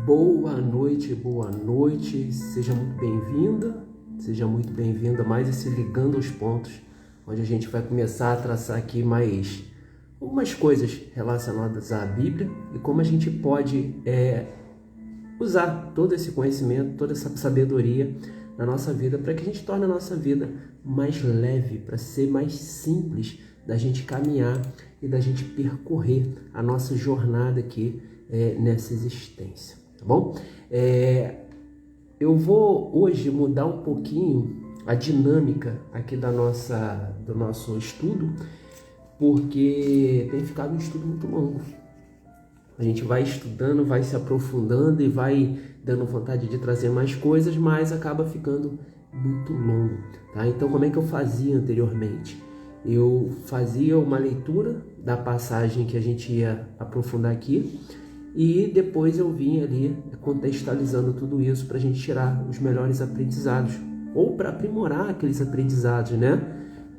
Boa noite, seja muito bem-vinda, seja muito bem-vinda a mais esse Ligando aos Pontos, onde a gente vai começar a traçar aqui mais algumas coisas relacionadas à Bíblia e como a gente pode usar todo esse conhecimento, toda essa sabedoria na nossa vida para que a gente torne a nossa vida mais leve, para ser mais simples da gente caminhar e da gente percorrer a nossa jornada aqui nessa existência, tá bom? Eu vou hoje mudar um pouquinho a dinâmica aqui do nosso estudo, porque tem ficado um estudo muito longo. A gente vai estudando, vai se aprofundando e vai dando vontade de trazer mais coisas, mas acaba ficando muito longo, tá? Então, como é que eu fazia anteriormente? Eu fazia uma leitura da passagem que a gente ia aprofundar aqui e depois eu vinha ali contextualizando tudo isso para a gente tirar os melhores aprendizados ou para aprimorar aqueles aprendizados, né?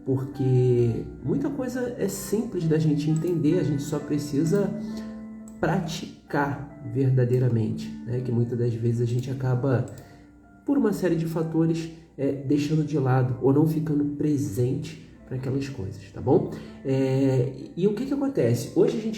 Porque muita coisa é simples da gente entender, a gente só precisa praticar verdadeiramente, né? Que muitas das vezes a gente acaba, por uma série de fatores, deixando de lado ou não ficando presente para aquelas coisas, tá bom? E o que acontece? Hoje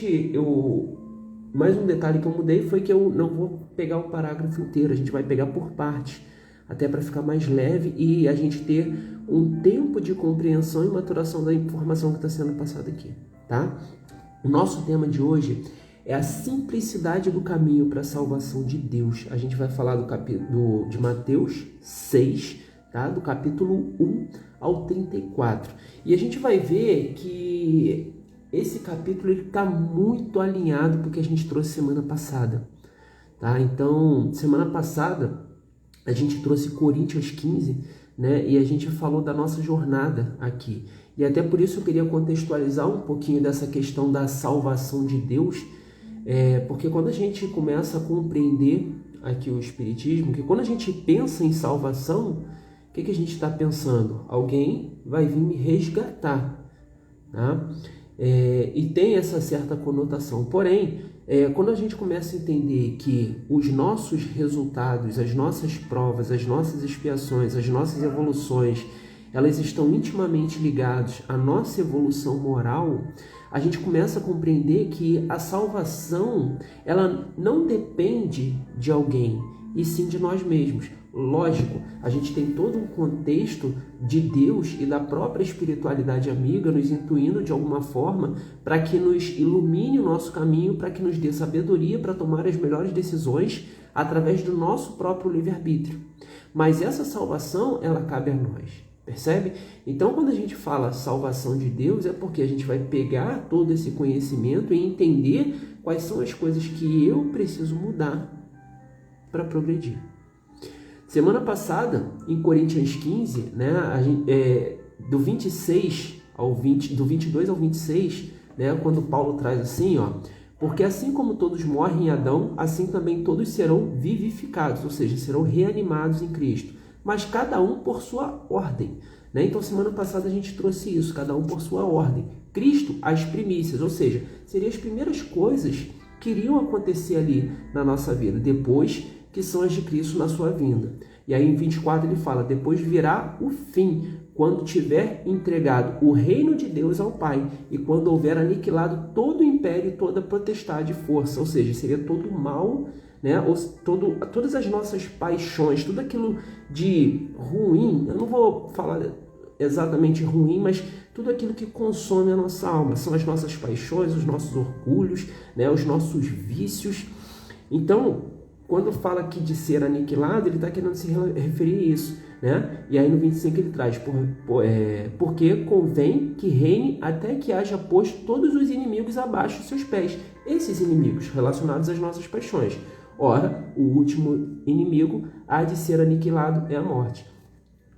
mais um detalhe que eu mudei foi que eu não vou pegar o parágrafo inteiro, a gente vai pegar por partes, até para ficar mais leve e a gente ter um tempo de compreensão e maturação da informação que está sendo passada aqui, tá? O nosso tema de hoje é a simplicidade do caminho para a salvação de Deus. A gente vai falar de Mateus 6, tá? Do capítulo 1 ao 34. E a gente vai ver que esse capítulo está muito alinhado com o que a gente trouxe semana passada, tá? Então, semana passada, a gente trouxe Coríntios 15, né? E a gente falou da nossa jornada aqui. E até por isso eu queria contextualizar um pouquinho dessa questão da salvação de Deus, porque quando a gente começa a compreender aqui o Espiritismo, que quando a gente pensa em salvação, o que a gente está pensando? Alguém vai vir me resgatar, tá? E tem essa certa conotação. Porém, quando a gente começa a entender que os nossos resultados, as nossas provas, as nossas expiações, as nossas evoluções, elas estão intimamente ligadas à nossa evolução moral, a gente começa a compreender que a salvação, ela não depende de alguém, e sim de nós mesmos. Lógico, a gente tem todo um contexto de Deus e da própria espiritualidade amiga nos intuindo de alguma forma para que nos ilumine o nosso caminho, para que nos dê sabedoria para tomar as melhores decisões através do nosso próprio livre-arbítrio. Mas essa salvação, ela cabe a nós, percebe? Então, quando a gente fala salvação de Deus, é porque a gente vai pegar todo esse conhecimento e entender quais são as coisas que eu preciso mudar para progredir. Semana passada, em Coríntios 15, né, do 22 ao 26, né, quando Paulo traz assim, porque assim como todos morrem em Adão, assim também todos serão vivificados, ou seja, serão reanimados em Cristo, mas cada um por sua ordem, né? Então, semana passada a gente trouxe isso, cada um por sua ordem. Cristo, as primícias, ou seja, seriam as primeiras coisas que iriam acontecer ali na nossa vida, depois que são as de Cristo na sua vinda. E aí em 24 ele fala, depois virá o fim, quando tiver entregado o reino de Deus ao Pai, e quando houver aniquilado todo o império e toda potestade e força, ou seja, seria todo o mal, né? Todas as nossas paixões, tudo aquilo de ruim, eu não vou falar exatamente ruim, mas tudo aquilo que consome a nossa alma, são as nossas paixões, os nossos orgulhos, né? Os nossos vícios. Então, quando fala aqui de ser aniquilado, ele está querendo se referir a isso, né? E aí no 25 ele traz, porque convém que reine até que haja posto todos os inimigos abaixo de seus pés. Esses inimigos relacionados às nossas paixões. Ora, o último inimigo há de ser aniquilado é a morte.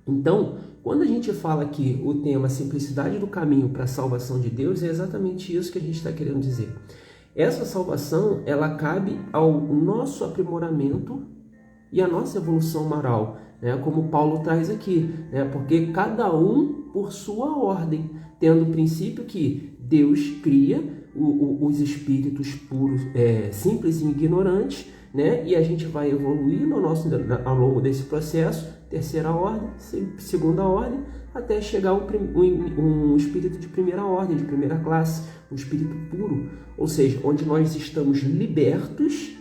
Então, quando a gente fala aqui o tema simplicidade do caminho para a salvação de Deus, é exatamente isso que a gente está querendo dizer. Essa salvação, ela cabe ao nosso aprimoramento e à nossa evolução moral, né? Como Paulo traz aqui, né? Porque cada um por sua ordem, tendo o princípio que Deus cria os espíritos puros, simples e ignorantes, né? E a gente vai evoluindo ao longo desse processo, terceira ordem, segunda ordem, até chegar um espírito de primeira ordem, de primeira classe, um espírito puro, ou seja, onde nós estamos libertos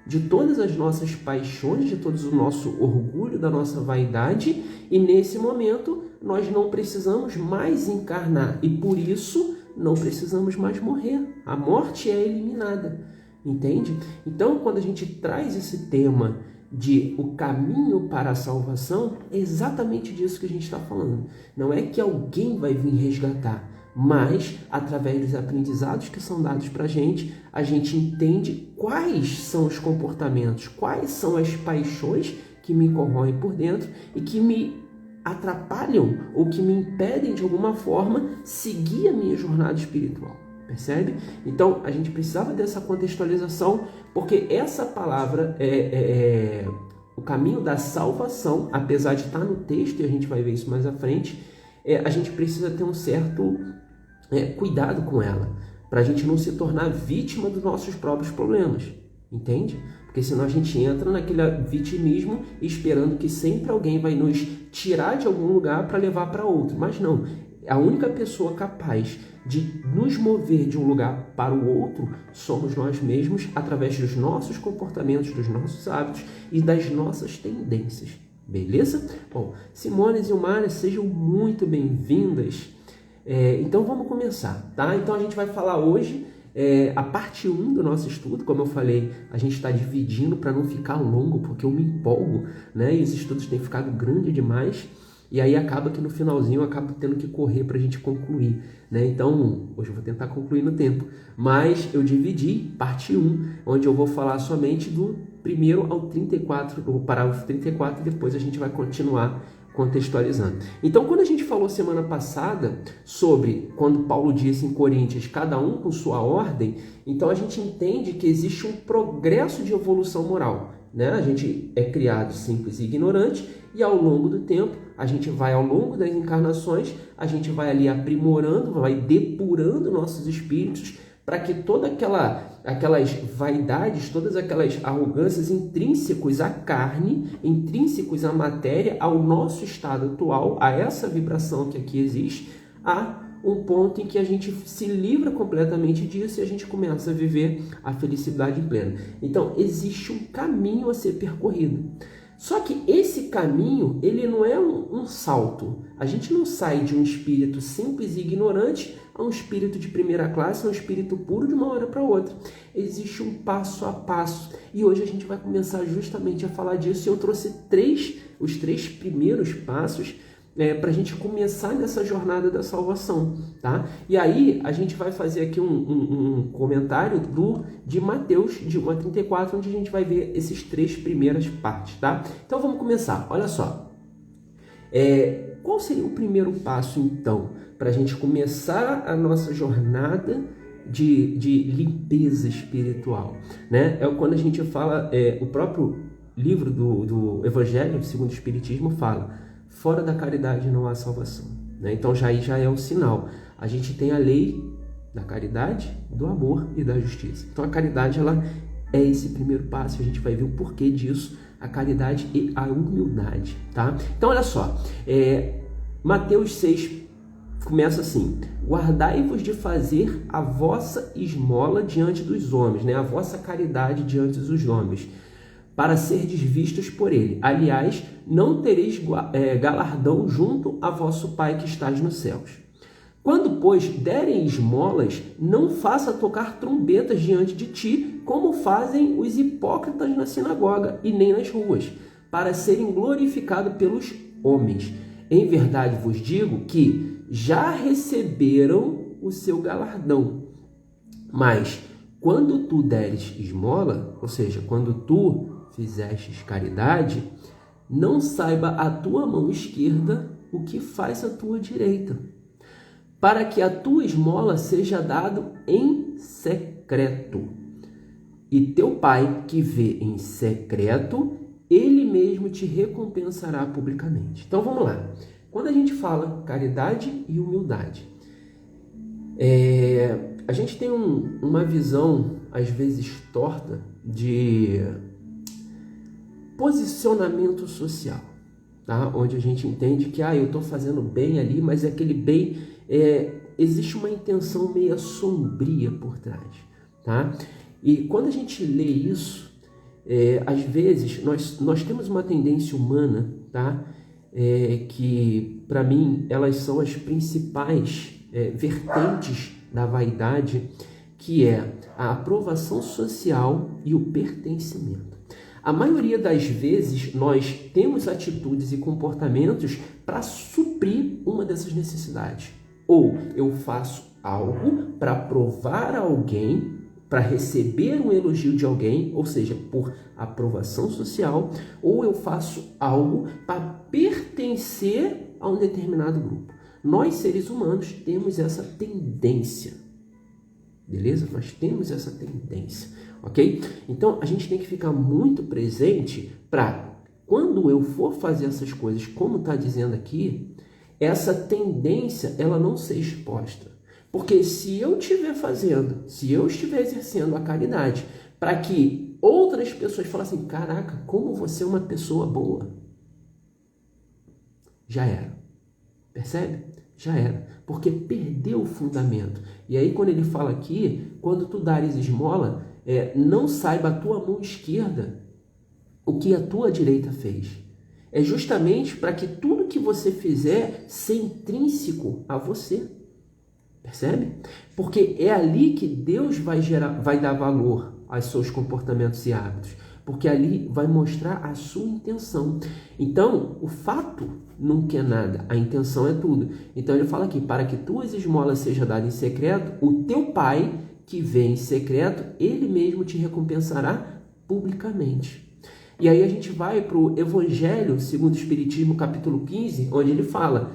de todas as nossas paixões, de todo o nosso orgulho, da nossa vaidade, e nesse momento nós não precisamos mais encarnar e por isso não precisamos mais morrer. A morte é eliminada, entende? Então, quando a gente traz esse tema de o caminho para a salvação, é exatamente disso que a gente está falando. Não é que alguém vai vir resgatar, mas através dos aprendizados que são dados para a gente entende quais são os comportamentos, quais são as paixões que me corroem por dentro e que me atrapalham ou que me impedem de alguma forma seguir a minha jornada espiritual. Percebe? Então, a gente precisava dessa contextualização, porque essa palavra o caminho da salvação, apesar de estar no texto, e a gente vai ver isso mais à frente, a gente precisa ter um certo cuidado com ela, para a gente não se tornar vítima dos nossos próprios problemas, entende? Porque senão a gente entra naquele vitimismo esperando que sempre alguém vai nos tirar de algum lugar para levar para outro, mas não. A única pessoa capaz de nos mover de um lugar para o outro somos nós mesmos, através dos nossos comportamentos, dos nossos hábitos e das nossas tendências. Beleza? Bom, Simones e Ilmara, sejam muito bem-vindas. Então vamos começar, tá? Então a gente vai falar hoje a parte 1 do nosso estudo. Como eu falei, a gente está dividindo para não ficar longo, porque eu me empolgo, né? E os estudos têm ficado grandes demais. E aí acaba que no finalzinho eu acabo tendo que correr para a gente concluir, né? Então, hoje eu vou tentar concluir no tempo. Mas eu dividi parte 1, onde eu vou falar somente do 1º ao 34, do parágrafo 34, e depois a gente vai continuar contextualizando. Então, quando a gente falou semana passada sobre quando Paulo disse em Coríntios, cada um com sua ordem, então a gente entende que existe um progresso de evolução moral, né? A gente é criado simples e ignorante, e ao longo do tempo, a gente vai, ao longo das encarnações, a gente vai ali aprimorando, vai depurando nossos espíritos, para que todas aquelas vaidades, todas aquelas arrogâncias intrínsecos à carne, intrínsecos à matéria, ao nosso estado atual, a essa vibração que aqui existe, a um ponto em que a gente se livra completamente disso e a gente começa a viver a felicidade plena. Então, existe um caminho a ser percorrido. Só que esse caminho, ele não é um salto. A gente não sai de um espírito simples e ignorante a um espírito de primeira classe, a um espírito puro de uma hora para outra. Existe um passo a passo. E hoje a gente vai começar justamente a falar disso. E eu trouxe os três primeiros passos para a gente começar nessa jornada da salvação, tá? E aí a gente vai fazer aqui um comentário de Mateus, de 1 a 34, onde a gente vai ver esses 3 primeiras partes, tá? Então vamos começar, olha só. Qual seria o primeiro passo, então, para a gente começar a nossa jornada de limpeza espiritual, né? É quando a gente fala, o próprio livro do Evangelho segundo o Espiritismo fala: fora da caridade não há salvação, né? Então já é um sinal. A gente tem a lei da caridade, do amor e da justiça. Então a caridade, ela é esse primeiro passo. A gente vai ver o porquê disso, a caridade e a humildade, tá? Então olha só, Mateus 6 começa assim: guardai-vos de fazer a vossa esmola diante dos homens, né? A vossa caridade diante dos homens, para serdes vistos por ele. Aliás, não tereis galardão junto a vosso Pai que estás nos céus. Quando, pois, derem esmolas, não faça tocar trombetas diante de ti, como fazem os hipócritas na sinagoga e nem nas ruas, para serem glorificados pelos homens. Em verdade vos digo que já receberam o seu galardão. Mas, quando tu deres esmola, ou seja, quando tu fizestes caridade, não saiba a tua mão esquerda o que faz a tua direita, para que a tua esmola seja dado em secreto. E teu Pai, que vê em secreto, ele mesmo te recompensará publicamente. Então vamos lá. Quando a gente fala caridade e humildade, a gente tem uma visão, às vezes torta, de posicionamento social, tá? Onde a gente entende que eu estou fazendo bem ali, mas aquele bem, existe uma intenção meio sombria por trás, tá? E quando a gente lê isso, às vezes nós temos uma tendência humana, tá? Que para mim elas são as principais vertentes da vaidade, que é a aprovação social e o pertencimento. A maioria das vezes nós temos atitudes e comportamentos para suprir uma dessas necessidades. Ou eu faço algo para provar a alguém, para receber um elogio de alguém, ou seja, por aprovação social, ou eu faço algo para pertencer a um determinado grupo. Nós, seres humanos, temos essa tendência. Beleza? Nós temos essa tendência, ok? Então, a gente tem que ficar muito presente para, quando eu for fazer essas coisas, como está dizendo aqui, essa tendência, ela não ser exposta. Porque se eu estiver fazendo, se eu estiver exercendo a caridade para que outras pessoas falem assim, caraca, como você é uma pessoa boa, já era. Percebe? Já era. Porque perdeu o fundamento. E aí quando ele fala aqui, quando tu dares esmola, não saiba a tua mão esquerda o que a tua direita fez. É justamente para que tudo que você fizer seja intrínseco a você. Percebe? Porque é ali que Deus vai dar valor aos seus comportamentos e hábitos. Porque ali vai mostrar a sua intenção. Então, o fato não quer nada, a intenção é tudo. Então ele fala aqui, para que tuas esmolas sejam dadas em secreto, o teu pai que vê em secreto, ele mesmo te recompensará publicamente. E aí a gente vai para o Evangelho segundo o Espiritismo, capítulo 15, onde ele fala,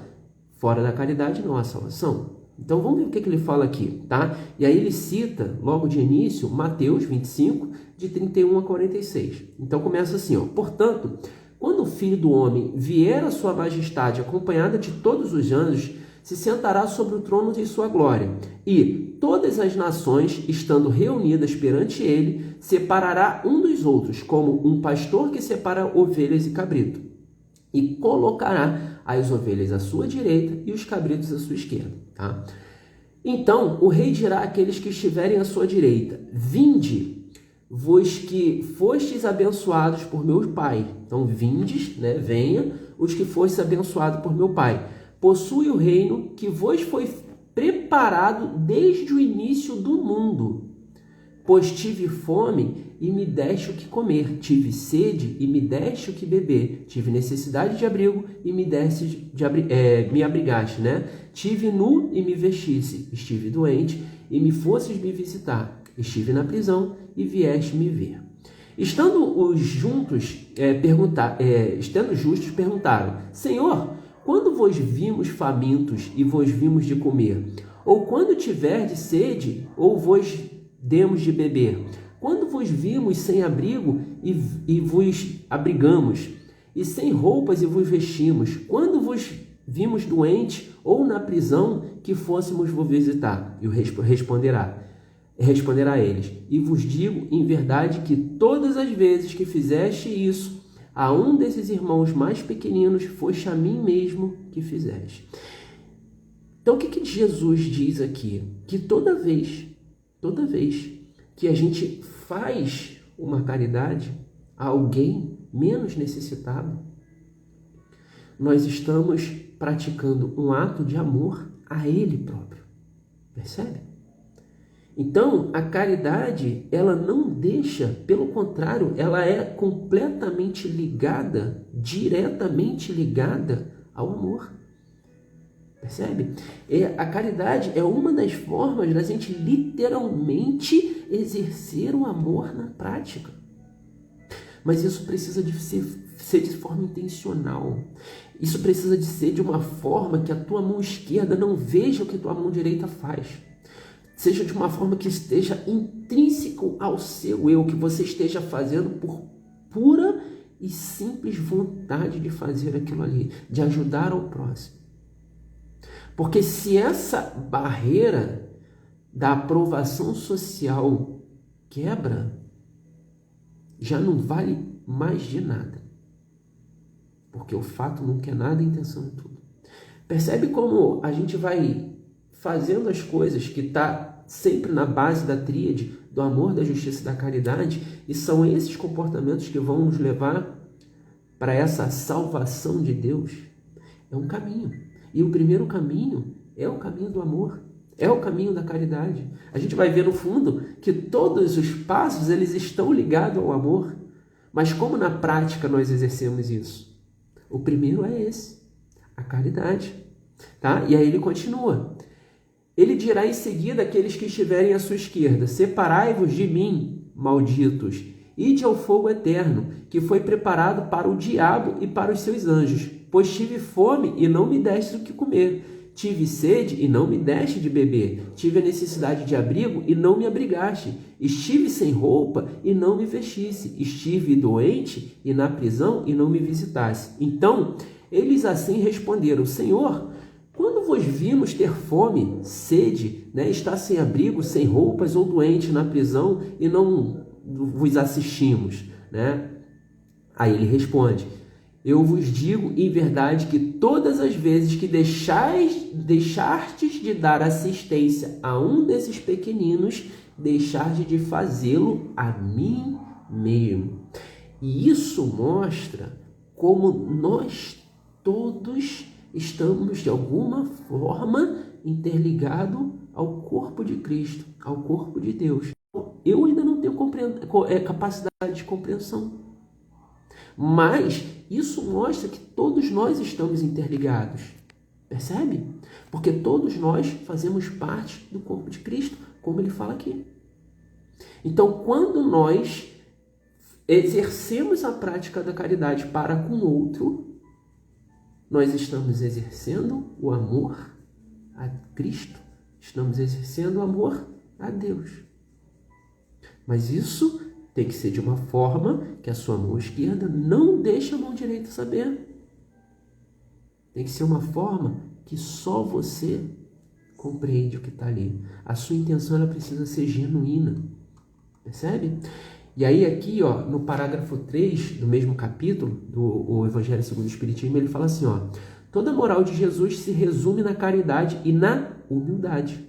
fora da caridade não há salvação. Então vamos ver o que ele fala aqui, tá? E aí ele cita, logo de início, Mateus 25, de 31 a 46. Então começa assim, ó. Portanto, quando o Filho do Homem vier a sua majestade, acompanhada de todos os anjos, se sentará sobre o trono de sua glória. E todas as nações, estando reunidas perante ele, separará um dos outros, como um pastor que separa ovelhas e cabrito. E colocará as ovelhas à sua direita e os cabritos à sua esquerda. Tá? Então o rei dirá àqueles que estiverem à sua direita, vinde, vós que fostes abençoados por meu Pai. Então vindes, né, venha, os que fostes abençoados por meu Pai. Possui o reino que vos foi preparado desde o início do mundo. Pois tive fome e me deste o que comer, tive sede e me deste o que beber, tive necessidade de abrigo e me deste me abrigaste, né? Tive nu e me vestisse, estive doente e me fosses me visitar, estive na prisão e vieste me ver. Estando os justos perguntaram, Senhor, quando vos vimos famintos e vos vimos de comer, ou quando tiverdes sede, ou vos demos de beber, quando vos vimos sem abrigo e vos abrigamos, e sem roupas e vos vestimos, quando vos vimos doentes ou na prisão que fôssemos vos visitar? E responderá a eles, e vos digo em verdade que todas as vezes que fizeste isso a um desses irmãos mais pequeninos, foste a mim mesmo que fizeste. Então o que Jesus diz aqui? Que toda vez que a gente faz uma caridade a alguém menos necessitado, nós estamos praticando um ato de amor a ele próprio. Percebe? Então, a caridade, ela não deixa, pelo contrário, ela é completamente ligada, diretamente ligada ao amor. Percebe? A caridade é uma das formas da gente literalmente exercer o amor na prática. Mas isso precisa de ser de forma intencional. Isso precisa de ser de uma forma que a tua mão esquerda não veja o que a tua mão direita faz. Seja de uma forma que esteja intrínseco ao seu eu, que você esteja fazendo por pura e simples vontade de fazer aquilo ali, de ajudar ao próximo. Porque se essa barreira da aprovação social quebra, já não vale mais de nada. Porque o fato nunca é nada, a intenção é tudo. Percebe como a gente vai fazendo as coisas que está sempre na base da tríade do amor, da justiça e da caridade, e são esses comportamentos que vão nos levar para essa salvação de Deus. É um caminho. E o primeiro caminho é o caminho do amor, é o caminho da caridade. A gente vai ver no fundo que todos os passos eles estão ligados ao amor. Mas como na prática nós exercemos isso? O primeiro é esse, a caridade. Tá? E aí ele continua. Ele dirá em seguida àqueles que estiverem à sua esquerda: separai-vos de mim, malditos, ide ao fogo eterno, que foi preparado para o diabo e para os seus anjos. Pois tive fome e não me deste o que comer. Tive sede e não me deste de beber. Tive a necessidade de abrigo e não me abrigaste. Estive sem roupa e não me vestisse. Estive doente e na prisão e não me visitasse. Então, eles assim responderam: Senhor, quando vos vimos ter fome, sede, estar sem abrigo, sem roupas ou doente na prisão e não vos assistimos? Aí ele responde: eu vos digo em verdade que todas as vezes que deixastes de dar assistência a um desses pequeninos, deixastes de fazê-lo a mim mesmo. E isso mostra como nós todos estamos de alguma forma interligados ao corpo de Cristo, ao corpo de Deus. Eu ainda não tenho capacidade de compreensão, mas isso mostra que todos nós estamos interligados, percebe? Porque todos nós fazemos parte do corpo de Cristo, como ele fala aqui. Então, quando nós exercemos a prática da caridade para com o outro, nós estamos exercendo o amor a Cristo, estamos exercendo o amor a Deus. Mas isso tem que ser de uma forma que a sua mão esquerda não deixe a mão direita saber. Tem que ser uma forma que só você compreende o que está ali. A sua intenção ela precisa ser genuína. Percebe? E aí aqui, no parágrafo 3 do mesmo capítulo, do Evangelho segundo o Espiritismo, ele fala assim, toda a moral de Jesus se resume na caridade e na humildade.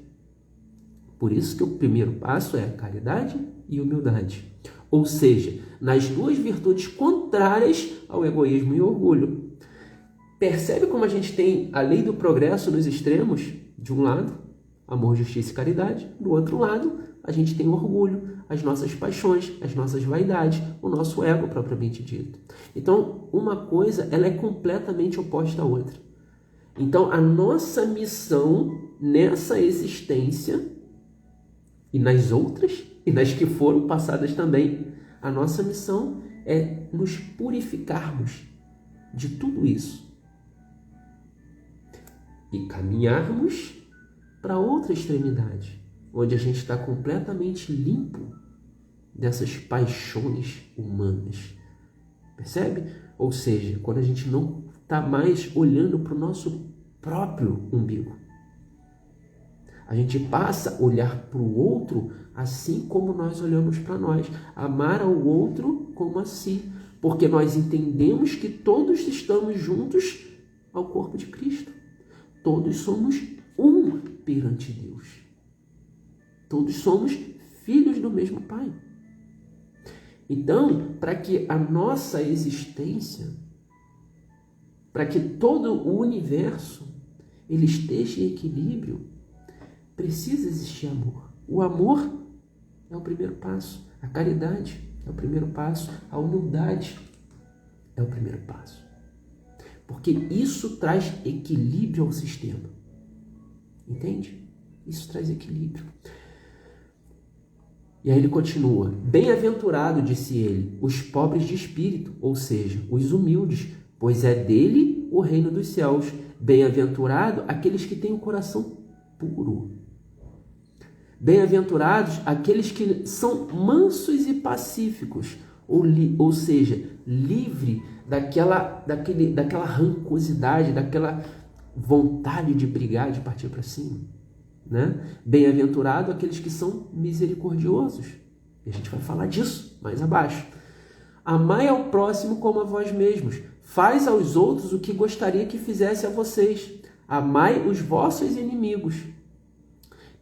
Por isso que o primeiro passo é caridade e humildade. Ou seja, nas duas virtudes contrárias ao egoísmo e orgulho. Percebe como a gente tem a lei do progresso nos extremos? De um lado, amor, justiça e caridade. Do outro lado, a gente tem orgulho, as nossas paixões, as nossas vaidades, o nosso ego propriamente dito. Então, uma coisa ela é completamente oposta à outra. Então, a nossa missão nessa existência e nas outras, e nas que foram passadas também, a nossa missão é nos purificarmos de tudo isso e caminharmos para outra extremidade, onde a gente está completamente limpo dessas paixões humanas. Percebe? Ou seja, quando a gente não está mais olhando para o nosso próprio umbigo. A gente passa a olhar para o outro assim como nós olhamos para nós. Amar ao outro como a si. Porque nós entendemos que todos estamos juntos ao corpo de Cristo. Todos somos um perante Deus. Todos somos filhos do mesmo Pai. Então, para que a nossa existência, para que todo o universo ele esteja em equilíbrio, precisa existir amor. O amor é o primeiro passo. A caridade é o primeiro passo. A humildade é o primeiro passo. Porque isso traz equilíbrio ao sistema. Entende? Isso traz equilíbrio. E aí ele continua. Bem-aventurado, disse ele, os pobres de espírito, ou seja, os humildes, pois é dele o reino dos céus. Bem-aventurado aqueles que têm o coração puro. Bem-aventurados aqueles que são mansos e pacíficos, ou seja, livre daquela rancosidade, daquela vontade de brigar, de partir para cima. Bem-aventurado aqueles que são misericordiosos. E a gente vai falar disso mais abaixo. Amai ao próximo como a vós mesmos. Faz aos outros o que gostaria que fizesse a vocês. Amai os vossos inimigos.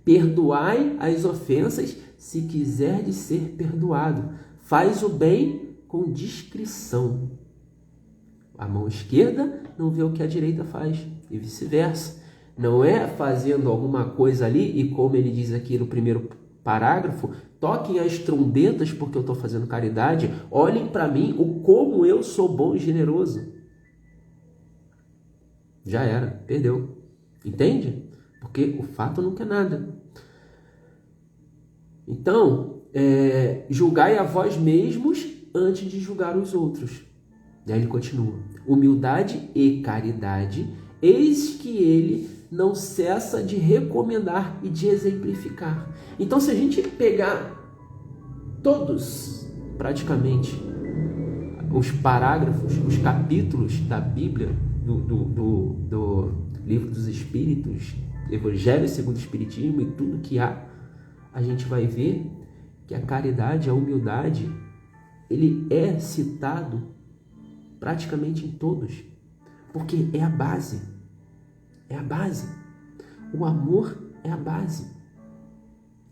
Perdoai as ofensas, se quiserdes ser perdoado. Faz o bem com discrição. A mão esquerda não vê o que a direita faz, e vice-versa. Não é fazendo alguma coisa ali, e como ele diz aqui no primeiro parágrafo, toquem as trombetas porque eu estou fazendo caridade, olhem para mim o como eu sou bom e generoso. Já era, perdeu. Entende? Porque o fato não quer nada. Então, julgai a vós mesmos antes de julgar os outros. Daí ele continua. Humildade e caridade, eis que ele não cessa de recomendar e de exemplificar. Então, se a gente pegar todos, praticamente, os parágrafos, os capítulos da Bíblia, do Livro dos Espíritos, Evangelho segundo o Espiritismo e tudo que há, a gente vai ver que a caridade, a humildade, ele é citado praticamente em todos, porque é a base. É a base. O amor é a base.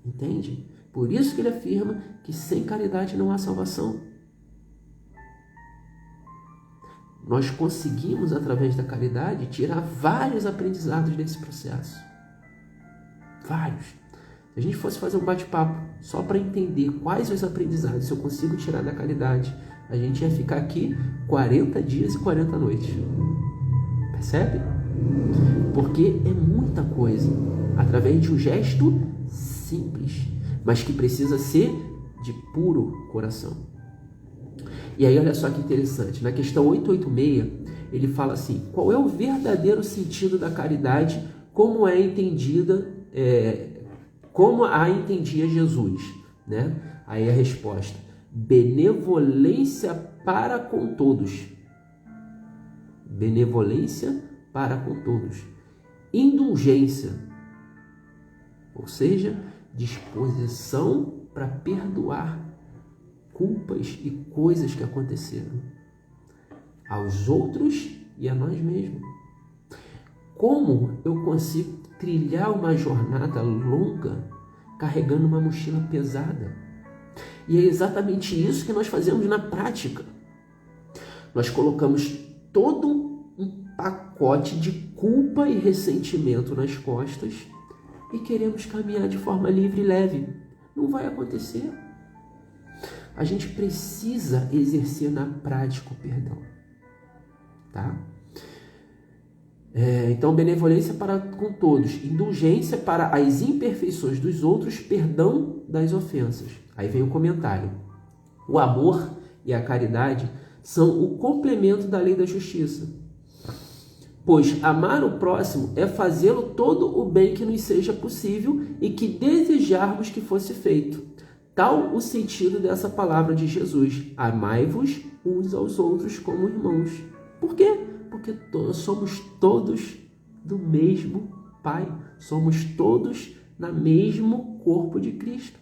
Entende? Por isso que ele afirma que sem caridade não há salvação. Nós conseguimos, através da caridade, tirar vários aprendizados desse processo. Vários. Se a gente fosse fazer um bate-papo só para entender quais os aprendizados eu consigo tirar da caridade, a gente ia ficar aqui 40 dias e 40 noites. Percebe? Porque é muita coisa, através de um gesto simples, mas que precisa ser de puro coração. E aí olha só que interessante, na questão 886, ele fala assim, qual é o verdadeiro sentido da caridade, como é entendida, como a entendia Jesus, né? Aí a resposta, benevolência para com todos. Benevolência para com todos. Indulgência, ou seja, disposição para perdoar culpas e coisas que aconteceram aos outros e a nós mesmos. Como eu consigo trilhar uma jornada longa carregando uma mochila pesada? E é exatamente isso que nós fazemos na prática. Nós colocamos todo um pacote de culpa e ressentimento nas costas e queremos caminhar de forma livre e leve. Não vai acontecer. A gente precisa exercer na prática o perdão. Tá? Então, benevolência para com todos, indulgência para as imperfeições dos outros, perdão das ofensas. Aí vem o comentário. O amor e a caridade são o complemento da lei da justiça. Pois amar o próximo é fazê-lo todo o bem que nos seja possível e que desejarmos que fosse feito. Tal o sentido dessa palavra de Jesus. Amai-vos uns aos outros como irmãos. Por quê? Porque somos todos do mesmo Pai. Somos todos no mesmo corpo de Cristo.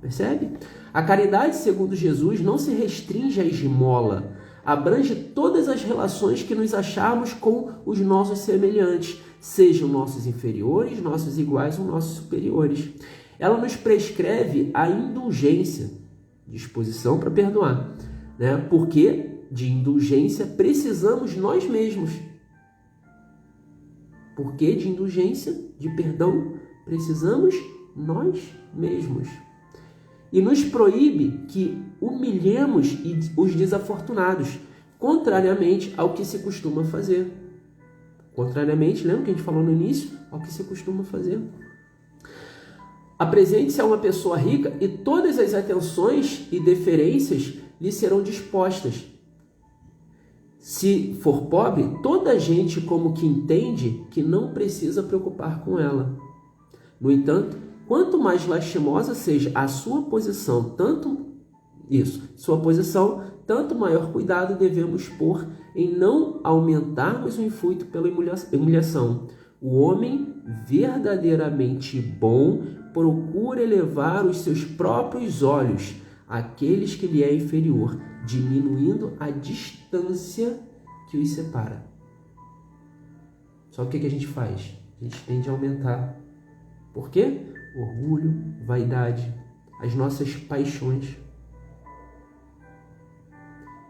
Percebe? A caridade, segundo Jesus, não se restringe à esmola. Abrange todas as relações que nos acharmos com os nossos semelhantes, sejam nossos inferiores, nossos iguais ou nossos superiores. Ela nos prescreve a indulgência, disposição para perdoar, né? Porque de indulgência precisamos nós mesmos. Porque de indulgência, de perdão, precisamos nós mesmos. E nos proíbe que humilhemos os desafortunados, contrariamente ao que se costuma fazer. Contrariamente, lembra que a gente falou no início? Ao que se costuma fazer. Apresente-se a uma pessoa rica e todas as atenções e deferências lhe serão dispostas. Se for pobre, toda a gente como que entende que não precisa preocupar com ela. No entanto, quanto mais lastimosa seja a sua posição, tanto maior cuidado devemos pôr em não aumentarmos o intuito pela humilhação. O homem verdadeiramente bom procura elevar os seus próprios olhos àqueles que lhe é inferior, diminuindo a distância que os separa. Só que o que a gente faz? A gente tende a aumentar. Por quê? Orgulho, vaidade, as nossas paixões.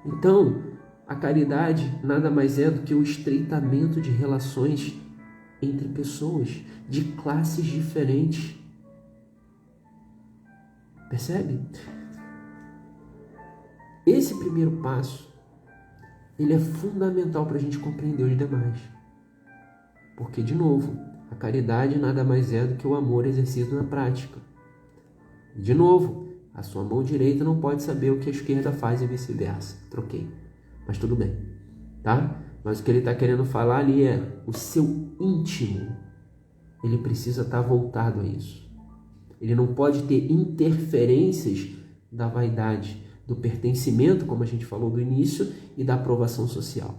Então, a caridade nada mais é do que o estreitamento de relações entre pessoas de classes diferentes. Percebe? Esse primeiro passo, ele é fundamental para a gente compreender os demais. Porque, de novo, a caridade nada mais é do que o amor exercido na prática. De novo, a sua mão direita não pode saber o que a esquerda faz e vice-versa. Troquei. Mas tudo bem, tá? Mas o que ele está querendo falar ali é o seu íntimo. Ele precisa estar voltado a isso. Ele não pode ter interferências da vaidade, do pertencimento, como a gente falou do início, e da aprovação social.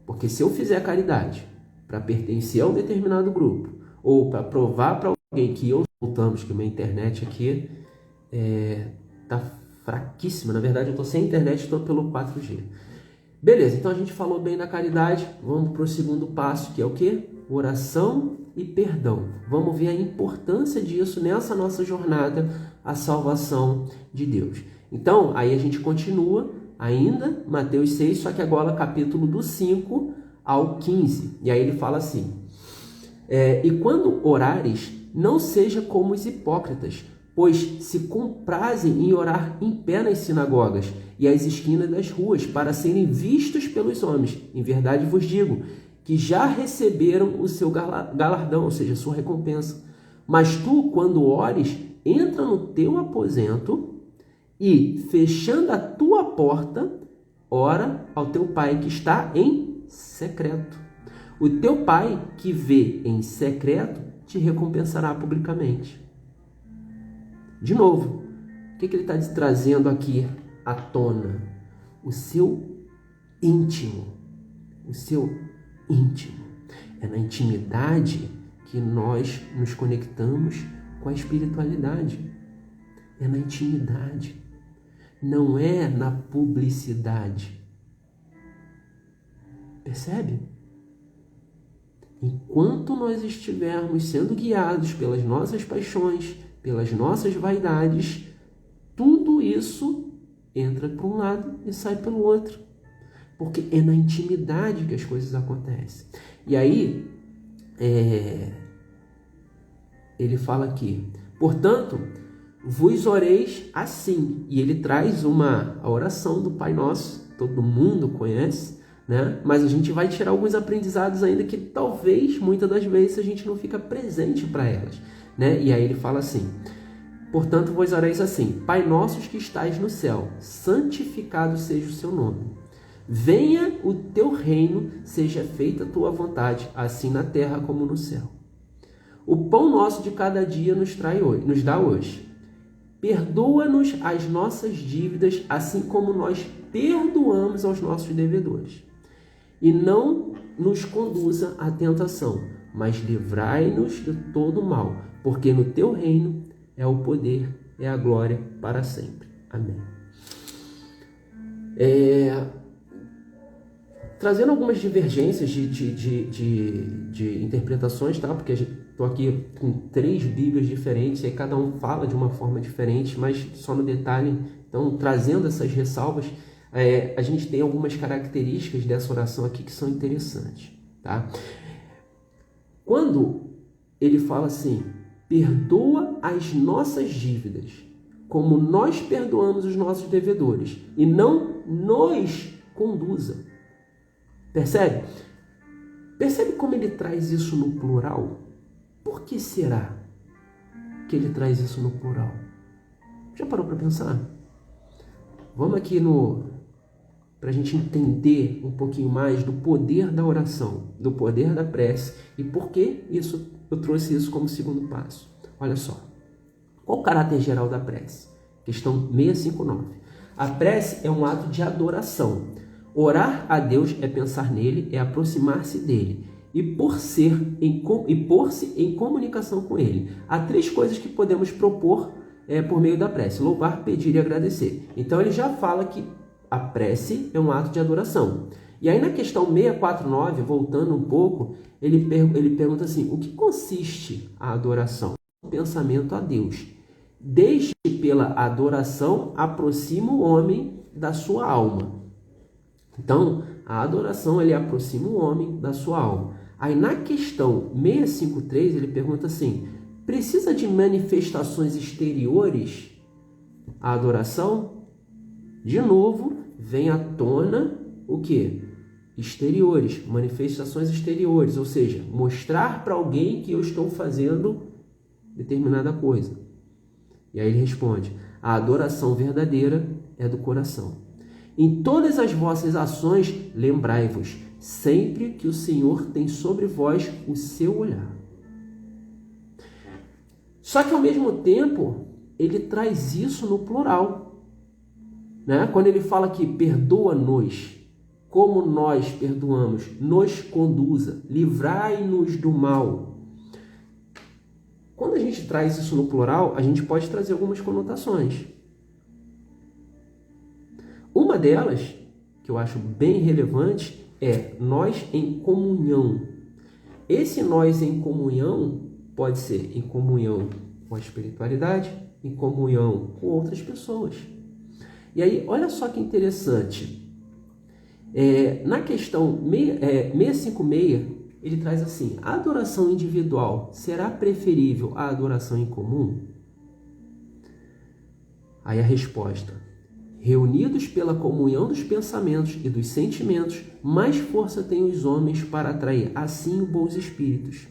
Porque se eu fizer a caridade para pertencer a um determinado grupo, ou para provar para alguém que eu... Voltamos, que minha internet aqui está fraquíssima. Na verdade, eu estou sem internet, estou pelo 4G. Beleza, então a gente falou bem da caridade. Vamos para o segundo passo, que é o quê? Oração e perdão. Vamos ver a importância disso nessa nossa jornada à salvação de Deus. Então, aí a gente continua ainda, Mateus 6, só que agora capítulo do 5 ao 15. E aí ele fala assim, e quando orares, não seja como os hipócritas, pois se comprazem em orar em pé nas sinagogas e às esquinas das ruas, para serem vistos pelos homens. Em verdade vos digo, que já receberam o seu galardão, ou seja, a sua recompensa. Mas tu, quando ores, entra no teu aposento e, fechando a tua porta, ora ao teu pai que está em secreto. O teu pai que vê em secreto te recompensará publicamente. De novo, o que ele está trazendo aqui à tona? O seu íntimo. O seu íntimo. É na intimidade que nós nos conectamos com a espiritualidade. É na intimidade. Não é na publicidade. Percebe? Enquanto nós estivermos sendo guiados pelas nossas paixões, pelas nossas vaidades, tudo isso entra para um lado e sai pelo outro. Porque é na intimidade que as coisas acontecem. E aí, ele fala aqui, portanto, vos oreis assim. E ele traz a oração do Pai Nosso, todo mundo conhece, né? Mas a gente vai tirar alguns aprendizados ainda que talvez, muitas das vezes, a gente não fica presente para elas, né? E aí ele fala assim, portanto, vos oreis assim, Pai Nosso que estais no céu, santificado seja o seu nome. Venha o teu reino, seja feita a tua vontade, assim na terra como no céu. O pão nosso de cada dia nos dá hoje. Perdoa-nos as nossas dívidas, assim como nós perdoamos aos nossos devedores. E não nos conduza à tentação, mas livrai-nos de todo mal, porque no teu reino é o poder, é a glória para sempre. Amém. Trazendo algumas divergências de interpretações, tá? Porque estou aqui com 3 Bíblias diferentes, e aí cada um fala de uma forma diferente, mas só no detalhe. Então, trazendo essas ressalvas, a gente tem algumas características dessa oração aqui que são interessantes, tá? Quando ele fala assim, perdoa as nossas dívidas, como nós perdoamos os nossos devedores, e não nos conduza. Percebe? Percebe como ele traz isso no plural? Por que será que ele traz isso no plural? Já parou para pensar? Vamos aqui para a gente entender um pouquinho mais do poder da oração, do poder da prece e por que eu trouxe isso como segundo passo. Olha só, qual o caráter geral da prece? Questão 659. A prece é um ato de adoração. Orar a Deus é pensar nele, é aproximar-se dele e pôr-se em comunicação com ele. Há 3 coisas que podemos propor por meio da prece. Louvar, pedir e agradecer. Então ele já fala que a prece é um ato de adoração. E aí na questão 649, voltando um pouco, ele pergunta assim, o que consiste a adoração? O pensamento a Deus. Desde que pela adoração aproxima o homem da sua alma. Então, a adoração ele aproxima o homem da sua alma. Aí na questão 653, ele pergunta assim, precisa de manifestações exteriores a adoração? De novo, vem à tona o quê? Exteriores, manifestações exteriores, ou seja, mostrar para alguém que eu estou fazendo determinada coisa. E aí ele responde, a adoração verdadeira é do coração. Em todas as vossas ações, lembrai-vos, sempre que o Senhor tem sobre vós o seu olhar. Só que ao mesmo tempo, ele traz isso no plural. Né? Quando ele fala que perdoa-nos, como nós perdoamos, nos conduza, livrai-nos do mal. Quando a gente traz isso no plural, a gente pode trazer algumas conotações. Uma delas, que eu acho bem relevante, é nós em comunhão. Esse nós em comunhão pode ser em comunhão com a espiritualidade, em comunhão com outras pessoas. E aí, olha só que interessante. Na questão 656, ele traz assim, a adoração individual será preferível à adoração em comum? Aí a resposta, reunidos pela comunhão dos pensamentos e dos sentimentos, mais força têm os homens para atrair assim bons espíritos.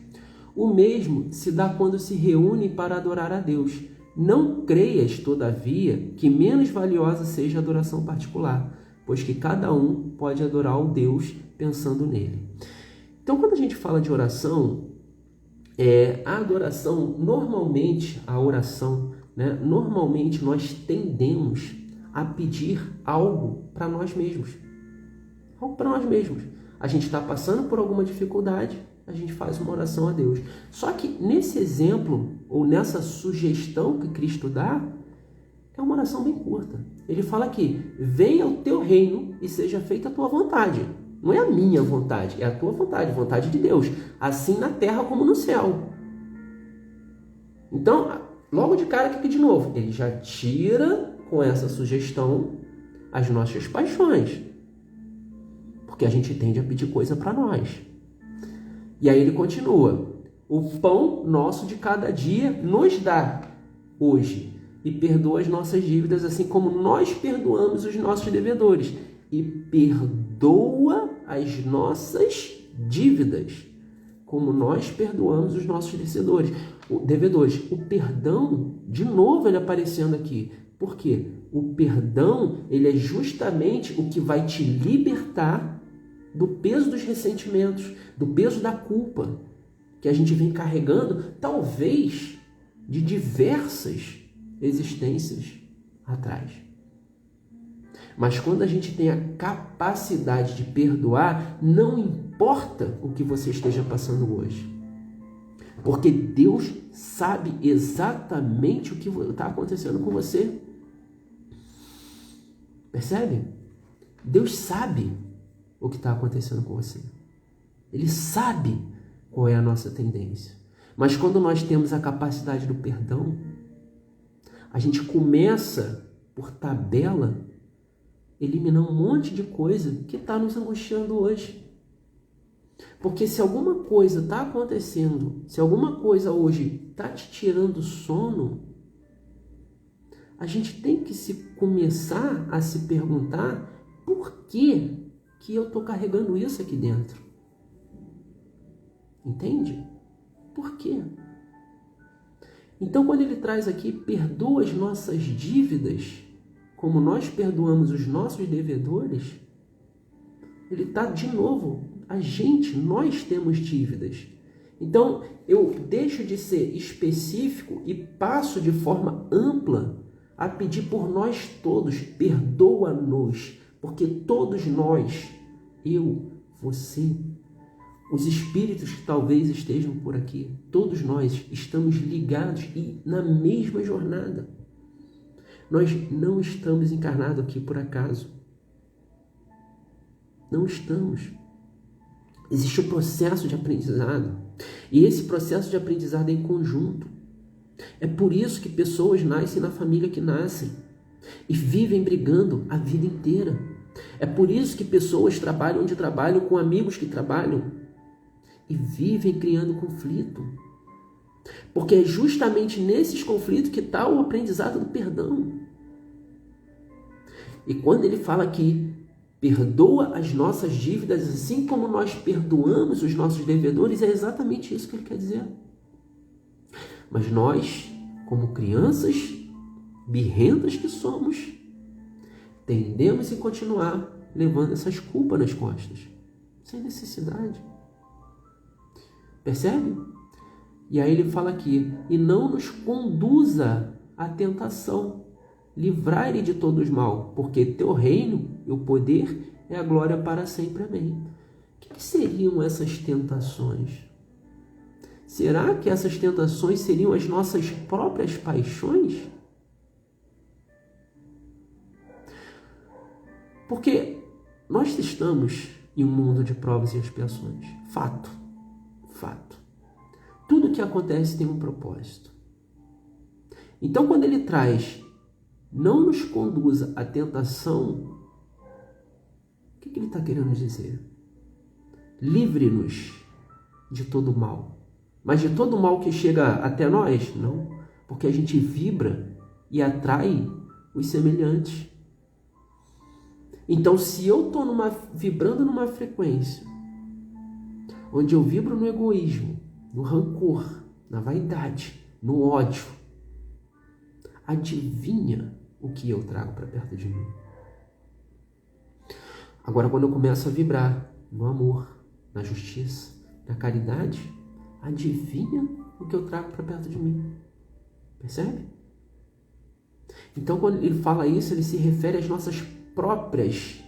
O mesmo se dá quando se reúnem para adorar a Deus. Não creias, todavia, que menos valiosa seja a adoração particular, pois que cada um pode adorar o Deus pensando nele. Então, quando a gente fala de oração, a adoração, normalmente, a oração, né, normalmente nós tendemos a pedir algo para nós mesmos. Algo para nós mesmos. A gente está passando por alguma dificuldade, a gente faz uma oração a Deus. Só que nesse exemplo, ou nessa sugestão que Cristo dá, é uma oração bem curta. Ele fala aqui, venha o teu reino e seja feita a tua vontade. Não é a minha vontade, é a tua vontade, vontade de Deus. Assim na terra como no céu. Então, logo de cara aqui de novo, ele já tira com essa sugestão as nossas paixões. Porque a gente tende a pedir coisa para nós. E aí ele continua, o pão nosso de cada dia nos dá hoje. E perdoa as nossas dívidas, assim como nós perdoamos os nossos devedores. E perdoa as nossas dívidas, como nós perdoamos os nossos devedores. O perdão, de novo ele aparecendo aqui. Por quê? O perdão, ele é justamente o que vai te libertar do peso dos ressentimentos, do peso da culpa que a gente vem carregando, talvez, de diversas existências atrás. Mas quando a gente tem a capacidade de perdoar, não importa o que você esteja passando hoje. Porque Deus sabe exatamente o que está acontecendo com você. Percebe? Deus sabe o que está acontecendo com você. Ele sabe qual é a nossa tendência. Mas quando nós temos a capacidade do perdão, a gente começa, por tabela, eliminar um monte de coisa que está nos angustiando hoje. Porque se alguma coisa está acontecendo, se alguma coisa hoje está te tirando sono, a gente tem que começar a se perguntar por que eu estou carregando isso aqui dentro. Entende? Por quê? Então, quando ele traz aqui, perdoa as nossas dívidas, como nós perdoamos os nossos devedores, ele está de novo, nós temos dívidas. Então, eu deixo de ser específico e passo de forma ampla a pedir por nós todos, perdoa-nos, porque todos nós, eu, você, os espíritos que talvez estejam por aqui, todos nós estamos ligados e na mesma jornada. Nós não estamos encarnados aqui por acaso. Não estamos. Existe um processo de aprendizado. E esse processo de aprendizado é em conjunto. É por isso que pessoas nascem na família que nascem e vivem brigando a vida inteira. É por isso que pessoas trabalham onde trabalham com amigos que trabalham e vivem criando conflito. Porque é justamente nesses conflitos que está o aprendizado do perdão. E quando ele fala aqui, perdoa as nossas dívidas assim como nós perdoamos os nossos devedores, é exatamente isso que ele quer dizer. Mas nós, como crianças birrentas que somos, tendemos a continuar levando essas culpas nas costas, sem necessidade. Percebe? E aí ele fala aqui, e não nos conduza à tentação, livrai-lhe de todos os mal, porque teu reino e o poder é a glória para sempre. Amém. O que seriam essas tentações? Será que essas tentações seriam as nossas próprias paixões? Porque nós estamos em um mundo de provas e expiações. Fato. Tudo que acontece tem um propósito. Então, quando ele traz, não nos conduza à tentação, o que ele está querendo dizer? Livre-nos de todo mal. Mas de todo mal que chega até nós? Não. Porque a gente vibra e atrai os semelhantes. Então, se eu estou vibrando numa frequência onde eu vibro no egoísmo, no rancor, na vaidade, no ódio, adivinha o que eu trago para perto de mim? Agora, quando eu começo a vibrar no amor, na justiça, na caridade, adivinha o que eu trago para perto de mim? Percebe? Então, quando ele fala isso, ele se refere às nossas próprias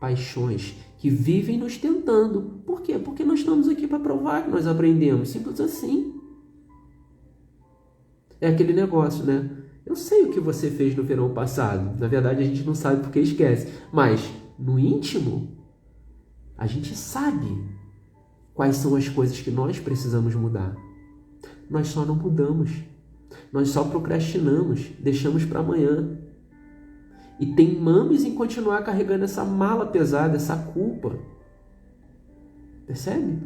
paixões que vivem nos tentando. Por quê? Porque nós estamos aqui para provar que nós aprendemos. Simples assim. É aquele negócio, né? Eu sei o que você fez no verão passado. Na verdade, a gente não sabe porque esquece. Mas, no íntimo, a gente sabe quais são as coisas que nós precisamos mudar. Nós só não mudamos. Nós só procrastinamos, deixamos para amanhã. E teimamos em continuar carregando essa mala pesada, essa culpa. Percebe?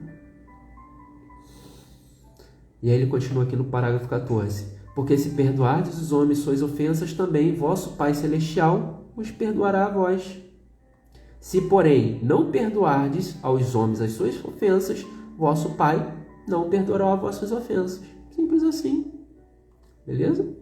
E aí ele continua aqui no parágrafo 14. Porque se perdoardes os homens suas ofensas, também vosso Pai Celestial os perdoará a vós. Se, porém, não perdoardes aos homens as suas ofensas, vosso Pai não perdoará as vossas ofensas. Simples assim. Beleza?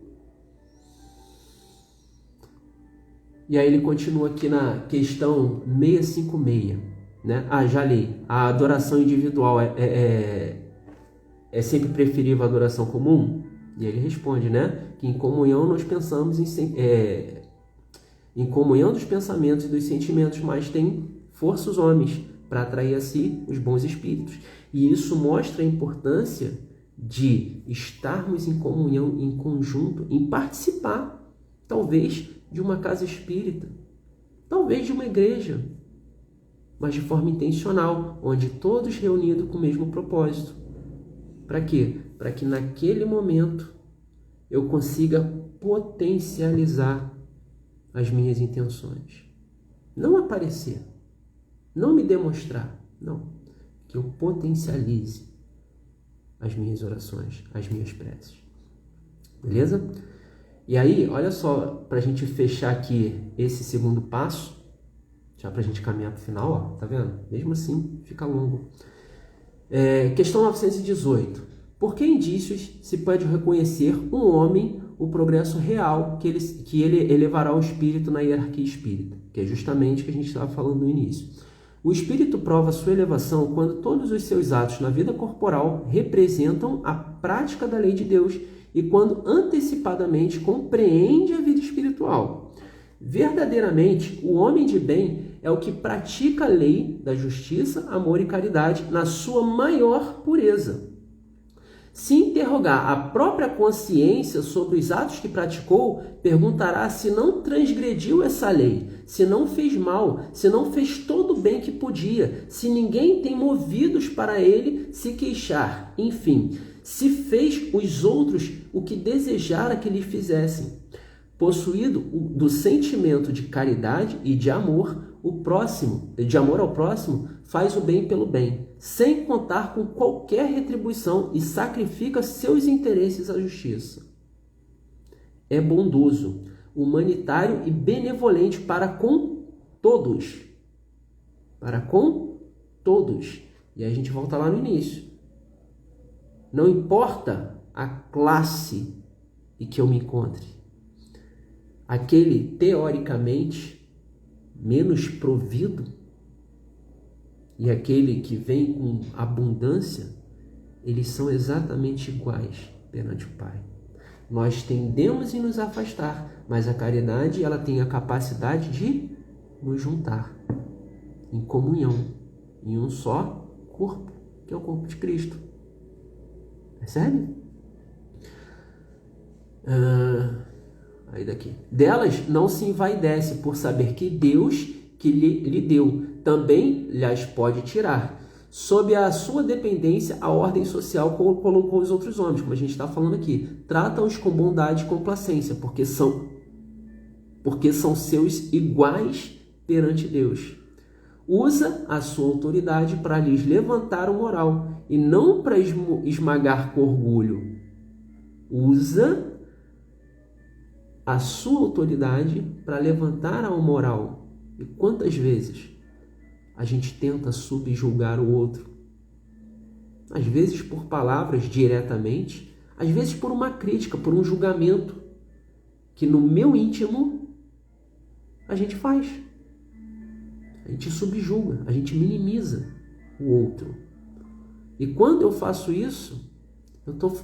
E aí ele continua aqui na questão 656, né? Já li. A adoração individual é sempre preferível à adoração comum? E ele responde, né? Que em comunhão nós pensamos em comunhão dos pensamentos e dos sentimentos, mas tem força os homens para atrair a si os bons espíritos. E isso mostra a importância de estarmos em comunhão, em conjunto, em participar, talvez, de uma casa espírita, talvez de uma igreja, mas de forma intencional, onde todos reunidos com o mesmo propósito. Para quê? Para que naquele momento eu consiga potencializar as minhas intenções. Não aparecer, não me demonstrar, não. Que eu potencialize as minhas orações, as minhas preces. Beleza? E aí, olha só, para a gente fechar aqui esse segundo passo, já para a gente caminhar para o final, ó, tá vendo? Mesmo assim, fica longo. Questão 918. Por que indícios se pode reconhecer um homem o progresso real que ele elevará o espírito na hierarquia espírita? Que é justamente o que a gente estava falando no início. O espírito prova sua elevação quando todos os seus atos na vida corporal representam a prática da lei de Deus e quando antecipadamente compreende a vida espiritual. Verdadeiramente, o homem de bem é o que pratica a lei da justiça, amor e caridade na sua maior pureza. Se interrogar a própria consciência sobre os atos que praticou, perguntará se não transgrediu essa lei, se não fez mal, se não fez todo o bem que podia, se ninguém tem movidos para ele se queixar, enfim, se fez os outros o que desejara que lhe fizessem. Possuído do sentimento de caridade e de amor ao próximo, faz o bem pelo bem, sem contar com qualquer retribuição e sacrifica seus interesses à justiça. É bondoso, humanitário e benevolente para com todos. Para com todos. E aí a gente volta lá no início. Não importa a classe em que eu me encontre. Aquele, teoricamente, menos provido e aquele que vem com abundância, eles são exatamente iguais perante o Pai. Nós tendemos a nos afastar, mas a caridade, ela tem a capacidade de nos juntar em comunhão, em um só corpo, que é o corpo de Cristo. Percebe? Aí daqui. Delas não se envaidece por saber que Deus que lhe deu também lhes pode tirar. Sob a sua dependência, a ordem social colocou os outros homens, como a gente está falando aqui. Trata-os com bondade e complacência, porque são seus iguais perante Deus. Usa a sua autoridade para lhes levantar o moral e não para esmagar com orgulho. Usa a sua autoridade para levantar a moral. E quantas vezes a gente tenta subjugar o outro? Às vezes por palavras diretamente, às vezes por uma crítica, por um julgamento, que no meu íntimo a gente faz. A gente subjuga, a gente minimiza o outro. E quando eu faço isso, eu estou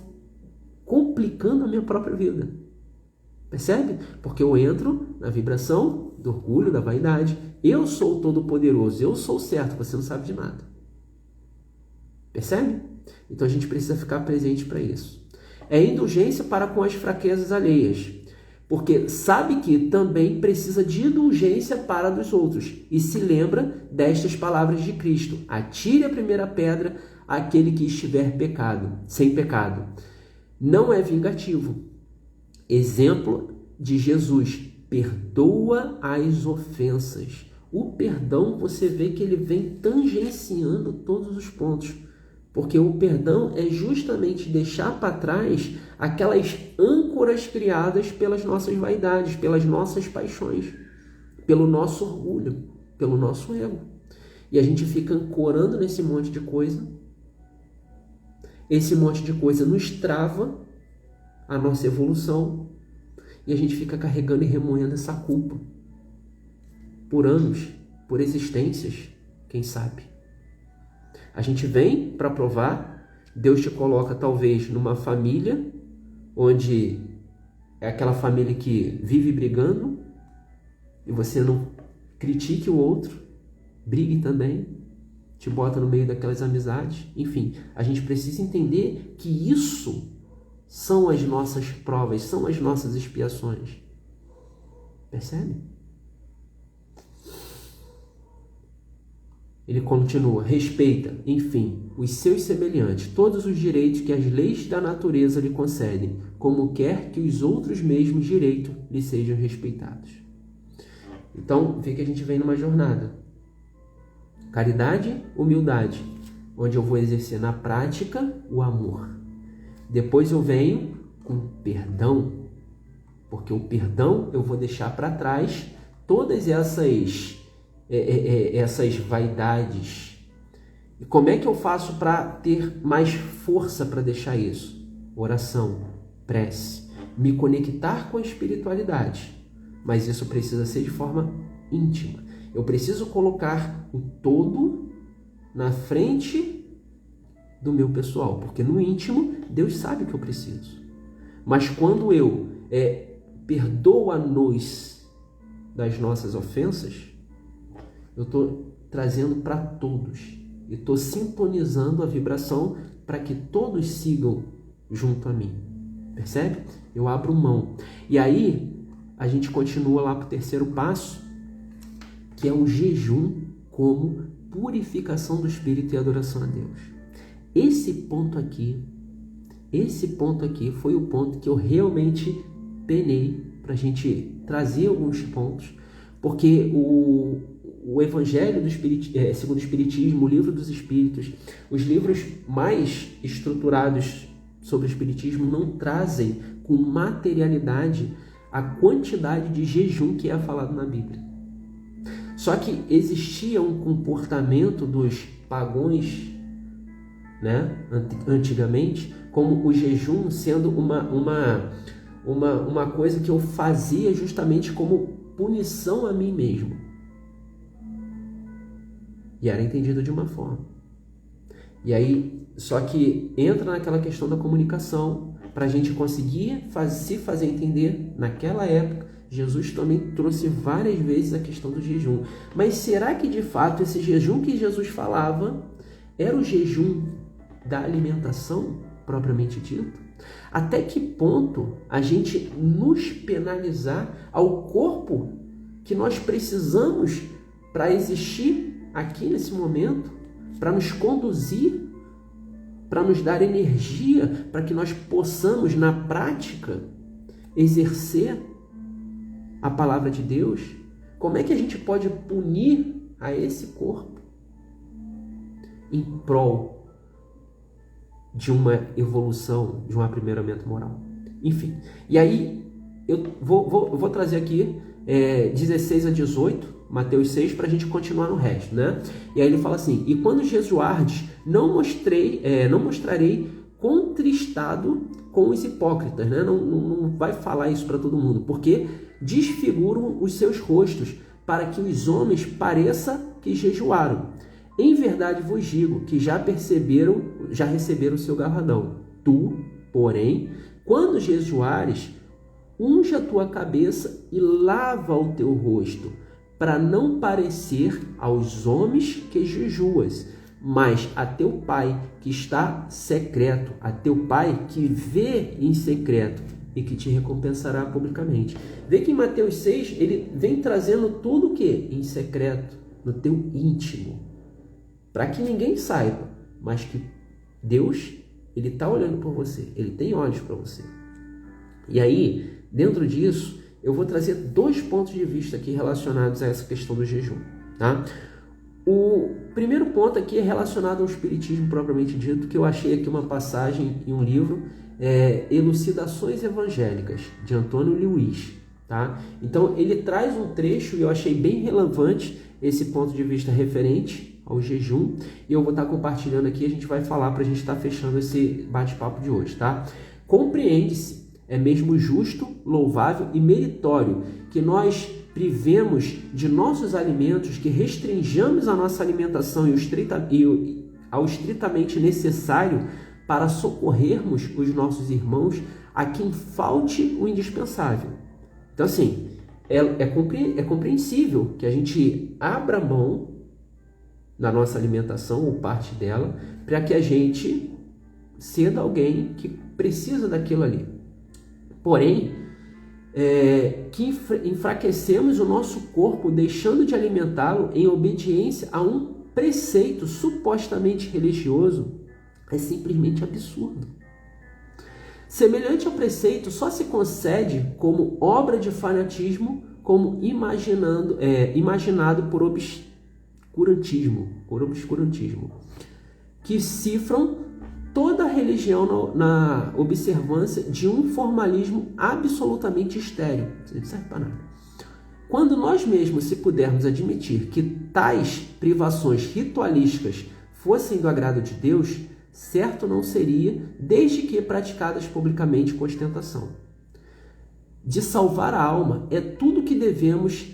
complicando a minha própria vida. Percebe? Porque eu entro na vibração do orgulho, da vaidade. Eu sou o todo-poderoso, eu sou o certo, você não sabe de nada. Percebe? Então a gente precisa ficar presente para isso. É indulgência para com as fraquezas alheias, porque sabe que também precisa de indulgência para dos outros. E se lembra destas palavras de Cristo: atire a primeira pedra àquele que estiver sem pecado. Não é vingativo. Exemplo de Jesus: perdoa as ofensas. O perdão, você vê que ele vem tangenciando todos os pontos, porque o perdão é justamente deixar para trás aquelas âncoras criadas pelas nossas vaidades, pelas nossas paixões, pelo nosso orgulho, pelo nosso ego. E a gente fica ancorando nesse monte de coisa. Esse monte de coisa nos trava a nossa evolução, e a gente fica carregando e remoendo essa culpa por anos, por existências, quem sabe. A gente vem para provar, Deus te coloca talvez numa família onde é aquela família que vive brigando, e você não critique o outro, brigue também, te bota no meio daquelas amizades. Enfim, a gente precisa entender que isso são as nossas provas, são as nossas expiações. Percebe? Ele continua: respeita, enfim, os seus semelhantes, todos os direitos que as leis da natureza lhe concedem, como quer que os outros mesmos direitos lhe sejam respeitados. Então, vê que a gente vem numa jornada. Caridade, humildade, onde eu vou exercer na prática o amor. Depois eu venho com perdão, porque o perdão eu vou deixar para trás todas essas vaidades. E como é que eu faço para ter mais força para deixar isso? Oração, prece, me conectar com a espiritualidade. Mas isso precisa ser de forma íntima. Eu preciso colocar o todo na frente do meu pessoal, porque no íntimo Deus sabe o que eu preciso. Mas quando eu perdoa-nos das nossas ofensas, eu estou trazendo para todos e estou sintonizando a vibração para que todos sigam junto a mim. Percebe? Eu abro mão. E aí, a gente continua lá para o terceiro passo, que é o jejum como purificação do espírito e adoração a Deus. Esse ponto aqui foi o ponto que eu realmente penei para a gente trazer alguns pontos, porque o Evangelho do segundo o Espiritismo, o Livro dos Espíritos, os livros mais estruturados sobre o Espiritismo não trazem com materialidade a quantidade de jejum que é falado na Bíblia. Só que existia um comportamento dos pagãos, né, antigamente, como o jejum sendo uma coisa que eu fazia justamente como punição a mim mesmo. E era entendido de uma forma. E aí, só que entra naquela questão da comunicação, para a gente conseguir se fazer entender. Naquela época, Jesus também trouxe várias vezes a questão do jejum. Mas será que de fato esse jejum que Jesus falava era o jejum da alimentação propriamente dito? Até que ponto a gente nos penalizar ao corpo que nós precisamos para existir aqui nesse momento, para nos conduzir, para nos dar energia, para que nós possamos na prática exercer a palavra de Deus? Como é que a gente pode punir a esse corpo em prol de uma evolução, de um aprimoramento moral? Enfim, e aí eu vou trazer aqui 16 a 18, Mateus 6, para a gente continuar no resto, né? E aí ele fala assim: e quando jejuardes, não mostrarei contristado com os hipócritas, né? Não vai falar isso para todo mundo, porque desfiguram os seus rostos, para que os homens pareça que jejuaram. Em verdade vos digo que já receberam o seu galardão. Tu, porém, quando jejuares, unge a tua cabeça e lava o teu rosto, para não parecer aos homens que jejuas, mas a teu Pai que está secreto, a teu Pai que vê em secreto e que te recompensará publicamente. Vê que em Mateus 6 ele vem trazendo tudo o que? Em secreto, no teu íntimo, para que ninguém saiba, mas que Deus, ele está olhando por você, ele tem olhos para você. E aí, dentro disso, eu vou trazer 2 pontos de vista aqui relacionados a essa questão do jejum, tá? O primeiro ponto aqui é relacionado ao espiritismo propriamente dito, que eu achei aqui uma passagem em um livro, Elucidações Evangélicas, de Antônio Luiz, tá? Então, ele traz um trecho e eu achei bem relevante esse ponto de vista referente ao jejum, e eu vou estar compartilhando aqui, a gente vai falar para a gente estar fechando esse bate-papo de hoje, tá? Compreende-se, é mesmo justo, louvável e meritório que nós privemos de nossos alimentos, que restringamos a nossa alimentação ao estritamente necessário para socorrermos os nossos irmãos a quem falte o indispensável. Então, assim, é compreensível que a gente abra mão da nossa alimentação ou parte dela para que a gente ceda alguém que precisa daquilo ali. Porém, que enfraquecemos o nosso corpo deixando de alimentá-lo em obediência a um preceito supostamente religioso é simplesmente absurdo. Semelhante ao preceito só se concede como obra de fanatismo, como imaginado por obscurantismo, que cifram toda a religião na observância de um formalismo absolutamente estéril. Isso não serve para nada. Quando nós mesmos, se pudermos admitir que tais privações ritualísticas fossem do agrado de Deus, certo não seria, desde que praticadas publicamente com ostentação. De salvar a alma é tudo que devemos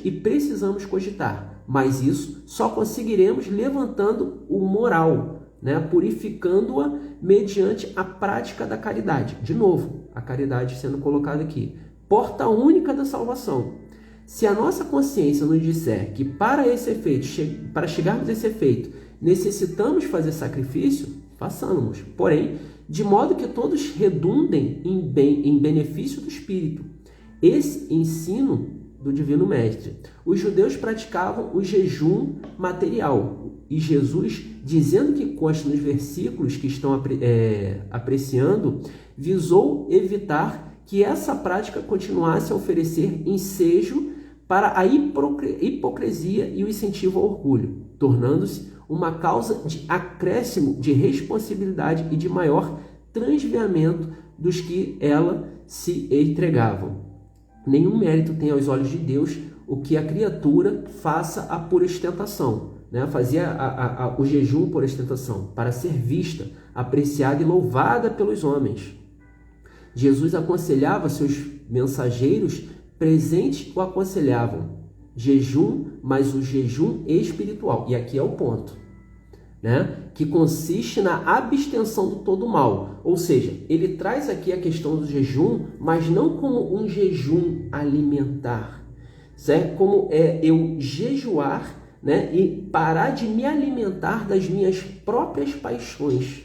e precisamos cogitar, mas isso só conseguiremos levantando o moral, né? Purificando-a mediante a prática da caridade. De novo, a caridade sendo colocada aqui. Porta única da salvação. Se a nossa consciência nos disser que para chegarmos a esse efeito, necessitamos fazer sacrifício, façamos, porém, de modo que todos redundem em benefício do Espírito. Esse ensino do Divino Mestre. Os judeus praticavam o jejum material, e Jesus, dizendo que consta nos versículos que estão apreciando, visou evitar que essa prática continuasse a oferecer ensejo para a hipocrisia e o incentivo ao orgulho, tornando-se uma causa de acréscimo de responsabilidade e de maior transviamento dos que ela se entregavam. Nenhum mérito tem aos olhos de Deus o que a criatura faça a por ostentação, né? Fazia o jejum por ostentação, para ser vista, apreciada e louvada pelos homens. Jesus aconselhava seus mensageiros presentes o aconselhavam jejum, mas o jejum espiritual. E aqui é o ponto, né? Que consiste na abstenção do todo mal. Ou seja, ele traz aqui a questão do jejum, mas não como um jejum alimentar, certo? Como eu jejuar, né? E parar de me alimentar das minhas próprias paixões.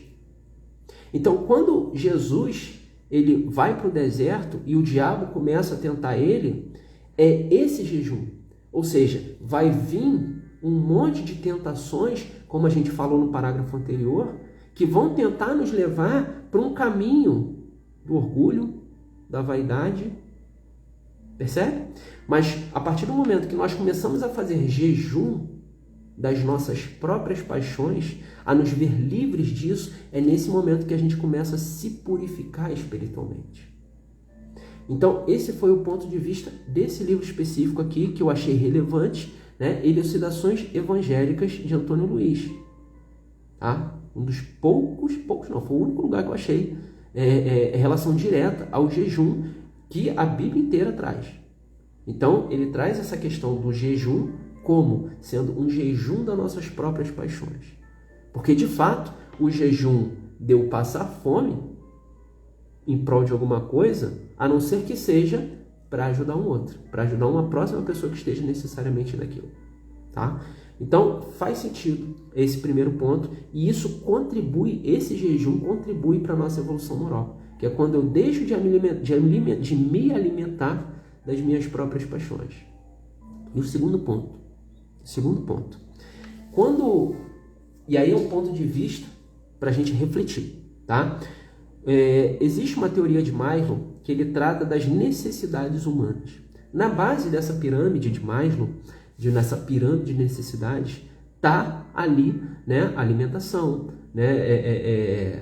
Então, quando Jesus ele vai para o deserto e o diabo começa a tentar ele, é esse jejum. Ou seja, vai vir um monte de tentações, como a gente falou no parágrafo anterior, que vão tentar nos levar para um caminho do orgulho, da vaidade, percebe? Mas a partir do momento que nós começamos a fazer jejum das nossas próprias paixões, a nos ver livres disso, é nesse momento que a gente começa a se purificar espiritualmente. Então, esse foi o ponto de vista desse livro específico aqui, que eu achei relevante, né? Elucidações Evangélicas de Antônio Luiz. Tá? Um dos poucos não, foi o único lugar que eu achei relação direta ao jejum que a Bíblia inteira traz. Então, ele traz essa questão do jejum como sendo um jejum das nossas próprias paixões. Porque, de fato, o jejum de eu passar fome em prol de alguma coisa, a não ser que seja para ajudar um outro, para ajudar uma próxima pessoa que esteja necessariamente naquilo. Tá? Então, faz sentido esse primeiro ponto, e isso contribui, esse jejum contribui para a nossa evolução moral, que é quando eu deixo de me alimentar das minhas próprias paixões. E o segundo ponto, e aí é um ponto de vista para a gente refletir, tá? Existe uma teoria de Maslow que ele trata das necessidades humanas. Na base dessa pirâmide de Maslow, nessa pirâmide de necessidades, está ali, né, a alimentação, né,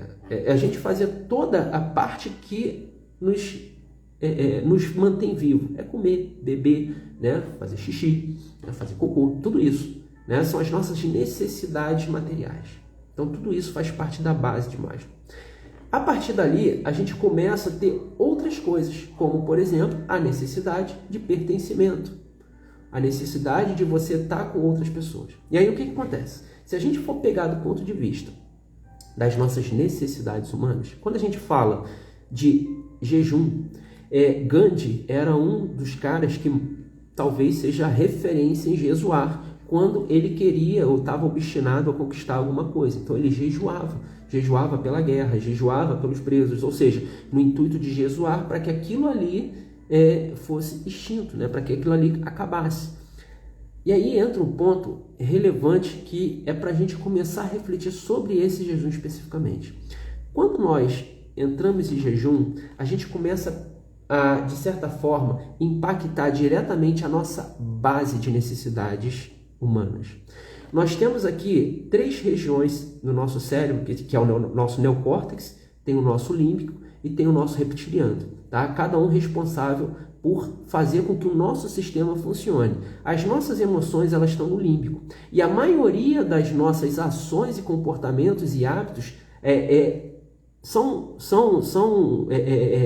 a gente fazer toda a parte que nos mantém vivo, é comer, beber, né, fazer xixi, né, fazer cocô, tudo isso, né, são as nossas necessidades materiais. Então tudo isso faz parte da base de Maslow. A partir dali, a gente começa a ter outras coisas, como, por exemplo, a necessidade de pertencimento, a necessidade de você estar com outras pessoas. E aí o que acontece? Se a gente for pegar do ponto de vista das nossas necessidades humanas, quando a gente fala de jejum, Gandhi era um dos caras que talvez seja a referência em jejuar, quando ele queria ou estava obstinado a conquistar alguma coisa. Então ele jejuava pela guerra, jejuava pelos presos, ou seja, no intuito de jejuar para que aquilo ali fosse extinto, né? Para que aquilo ali acabasse. E aí entra um ponto relevante que é para a gente começar a refletir sobre esse jejum especificamente. Quando nós entramos em jejum, a gente começa a, de certa forma, impactar diretamente a nossa base de necessidades humanas. Nós temos aqui 3 regiões no nosso cérebro, que é o nosso neocórtex, tem o nosso límbico e tem o nosso reptiliano. Tá? Cada um responsável por fazer com que o nosso sistema funcione. As nossas emoções, elas estão no límbico. E a maioria das nossas ações e comportamentos e hábitos são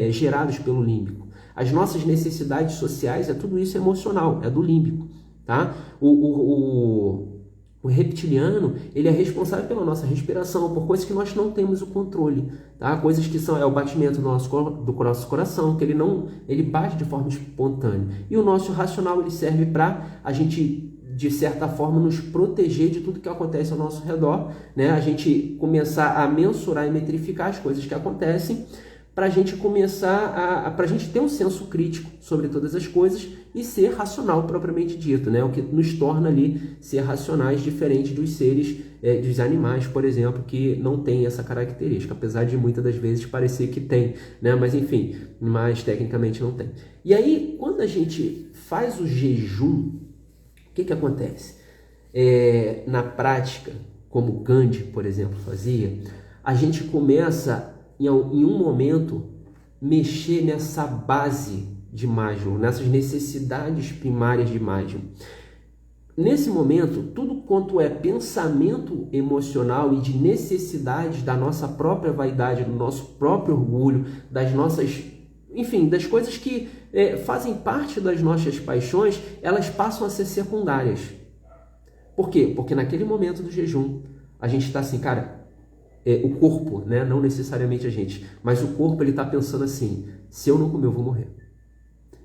gerados pelo límbico. As nossas necessidades sociais, tudo isso emocional, é do límbico. Tá? O reptiliano, ele é responsável pela nossa respiração, por coisas que nós não temos o controle, tá? Coisas que são o batimento do nosso coração, que ele bate de forma espontânea. E o nosso racional, ele serve para a gente de certa forma, nos proteger de tudo que acontece ao nosso redor, né? A gente começar a mensurar e metrificar as coisas que acontecem, para a gente começar para a gente ter um senso crítico sobre todas as coisas e ser racional propriamente dito, né? O que nos torna ali ser racionais, diferente dos seres, dos animais, por exemplo, que não tem essa característica, apesar de muitas das vezes parecer que tem, né? Mas enfim, mas tecnicamente não tem. E aí, quando a gente faz o jejum, o que acontece? Na prática, como Gandhi, por exemplo, fazia, a gente começa em um momento mexer nessa base de Maslow, nessas necessidades primárias de Maslow. Nesse momento, tudo quanto é pensamento emocional e de necessidades da nossa própria vaidade, do nosso próprio orgulho, das nossas, enfim, das coisas que fazem parte das nossas paixões, elas passam a ser secundárias. Por quê? Porque naquele momento do jejum, a gente está assim, cara, o corpo, né? Não necessariamente a gente, mas o corpo, ele está pensando assim, se eu não comer, eu vou morrer.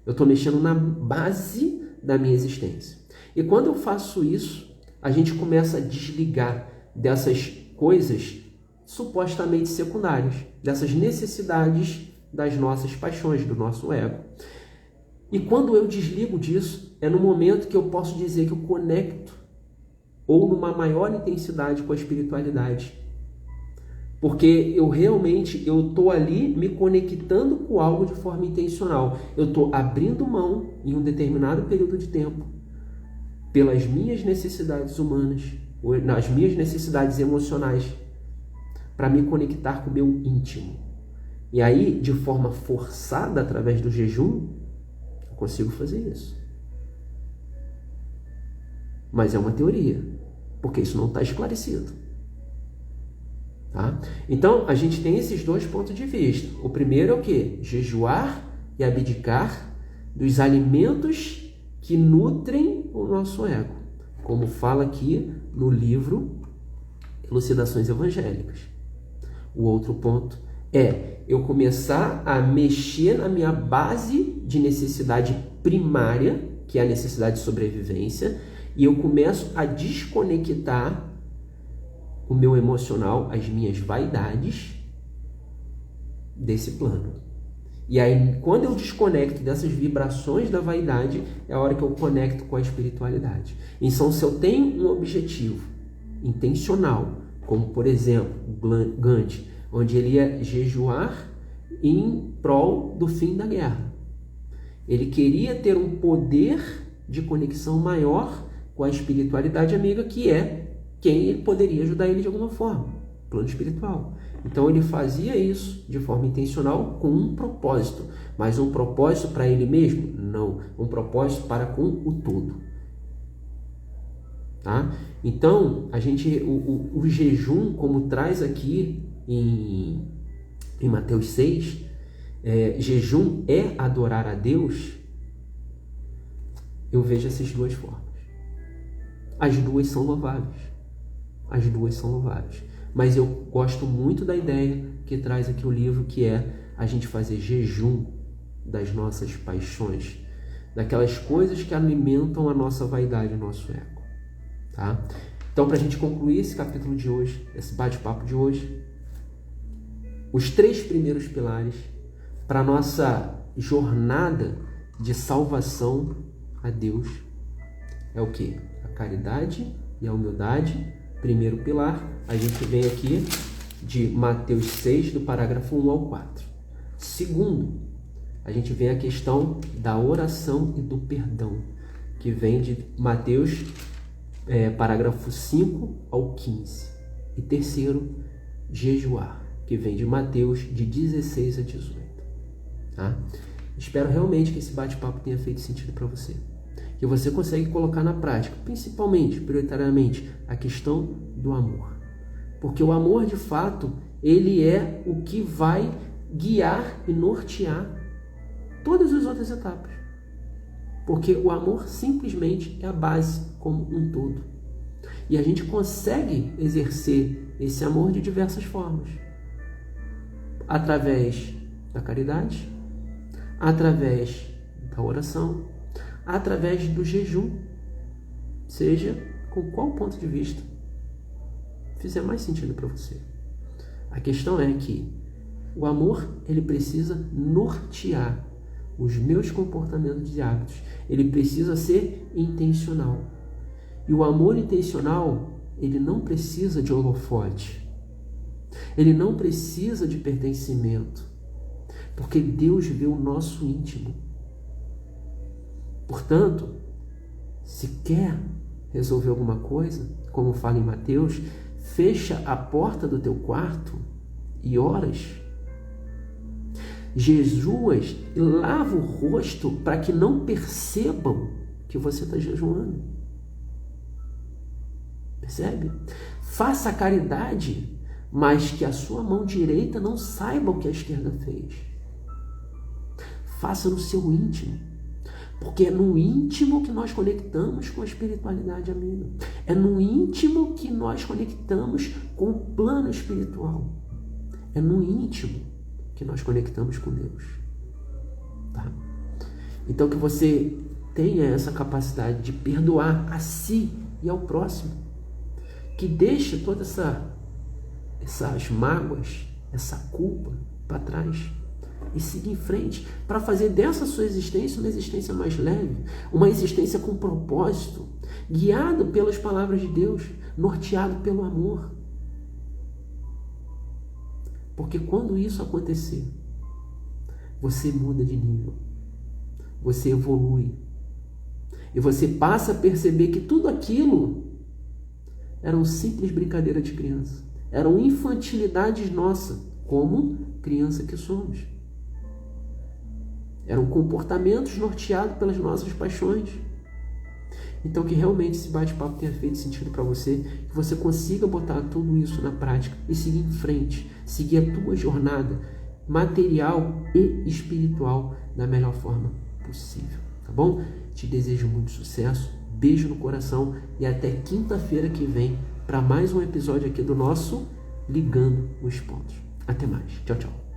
Eu estou mexendo na base da minha existência. E quando eu faço isso, a gente começa a desligar dessas coisas supostamente secundárias, dessas necessidades das nossas paixões, do nosso ego. E quando eu desligo disso, é no momento que eu posso dizer que eu conecto, ou numa maior intensidade, com a espiritualidade. Porque eu estou ali me conectando com algo de forma intencional. Eu estou abrindo mão em um determinado período de tempo pelas minhas necessidades humanas, ou nas minhas necessidades emocionais, para me conectar com o meu íntimo. E aí, de forma forçada, através do jejum, eu consigo fazer isso. Mas é uma teoria, porque isso não está esclarecido. Tá? Então, a gente tem esses dois pontos de vista. O primeiro é o quê? Jejuar e abdicar dos alimentos que nutrem o nosso ego, como fala aqui no livro Elucidações Evangélicas. O outro ponto é eu começar a mexer na minha base de necessidade primária, que é a necessidade de sobrevivência, e eu começo a desconectar o meu emocional, as minhas vaidades desse plano. E aí, quando eu desconecto dessas vibrações da vaidade, é a hora que eu conecto com a espiritualidade. Então, se eu tenho um objetivo intencional, como por exemplo, Gandhi, onde ele ia jejuar em prol do fim da guerra. Ele queria ter um poder de conexão maior com a espiritualidade amiga, que é quem poderia ajudar ele de alguma forma, plano espiritual. Então ele fazia isso de forma intencional com um propósito, mas um propósito para ele mesmo? Não, um propósito para com o todo. Tá? Então o jejum, como traz aqui em Mateus 6, jejum é adorar a Deus. Eu vejo essas duas formas. As duas são louváveis. As duas são louváveis. Mas eu gosto muito da ideia que traz aqui o livro, que é a gente fazer jejum das nossas paixões, daquelas coisas que alimentam a nossa vaidade, o nosso ego. Tá? Então, para a gente concluir esse capítulo de hoje, esse bate-papo de hoje, os 3 primeiros pilares para a nossa jornada de salvação a Deus é o quê? A caridade e a humildade. Primeiro pilar, a gente vem aqui de Mateus 6, do parágrafo 1 ao 4. Segundo, a gente vem a questão da oração e do perdão, que vem de Mateus, parágrafo 5 ao 15. E terceiro, jejuar, que vem de Mateus, de 16 a 18. Tá? Espero realmente que esse bate-papo tenha feito sentido para você. Que você consegue colocar na prática, principalmente, prioritariamente, a questão do amor. Porque o amor, de fato, ele é o que vai guiar e nortear todas as outras etapas. Porque o amor simplesmente é a base como um todo. E a gente consegue exercer esse amor de diversas formas. Através da caridade, através da oração, através do jejum. seja com qual ponto de vista fizer mais sentido para você. A questão é que o amor, ele precisa nortear os meus comportamentos e hábitos. Ele precisa ser intencional. E o amor intencional, ele não precisa de holofote. Ele não precisa de pertencimento. Porque Deus vê o nosso íntimo. Portanto, se quer resolver alguma coisa, como fala em Mateus, fecha a porta do teu quarto e oras. Jejuas e lava o rosto para que não percebam que você está jejuando. Percebe? Faça a caridade, mas que a sua mão direita não saiba o que a esquerda fez. Faça no seu íntimo. Porque é no íntimo que nós conectamos com a espiritualidade amiga. É no íntimo que nós conectamos com o plano espiritual. É no íntimo que nós conectamos com Deus. Tá? Então que você tenha essa capacidade de perdoar a si e ao próximo. Que deixe todas essas mágoas, essa culpa para trás. E seguir em frente para fazer dessa sua existência uma existência mais leve, uma existência com propósito, guiado pelas palavras de Deus, norteado pelo amor. Porque quando isso acontecer, você muda de nível, você evolui e você passa a perceber que tudo aquilo era uma simples brincadeira de criança, eram infantilidades nossas, como criança que somos. Eram comportamentos norteados pelas nossas paixões. Então que realmente esse bate-papo tenha feito sentido para você, que você consiga botar tudo isso na prática e seguir em frente, seguir a tua jornada material e espiritual da melhor forma possível, tá bom? Te desejo muito sucesso, beijo no coração e até quinta-feira que vem para mais um episódio aqui do nosso Ligando os Pontos. Até mais. Tchau, tchau.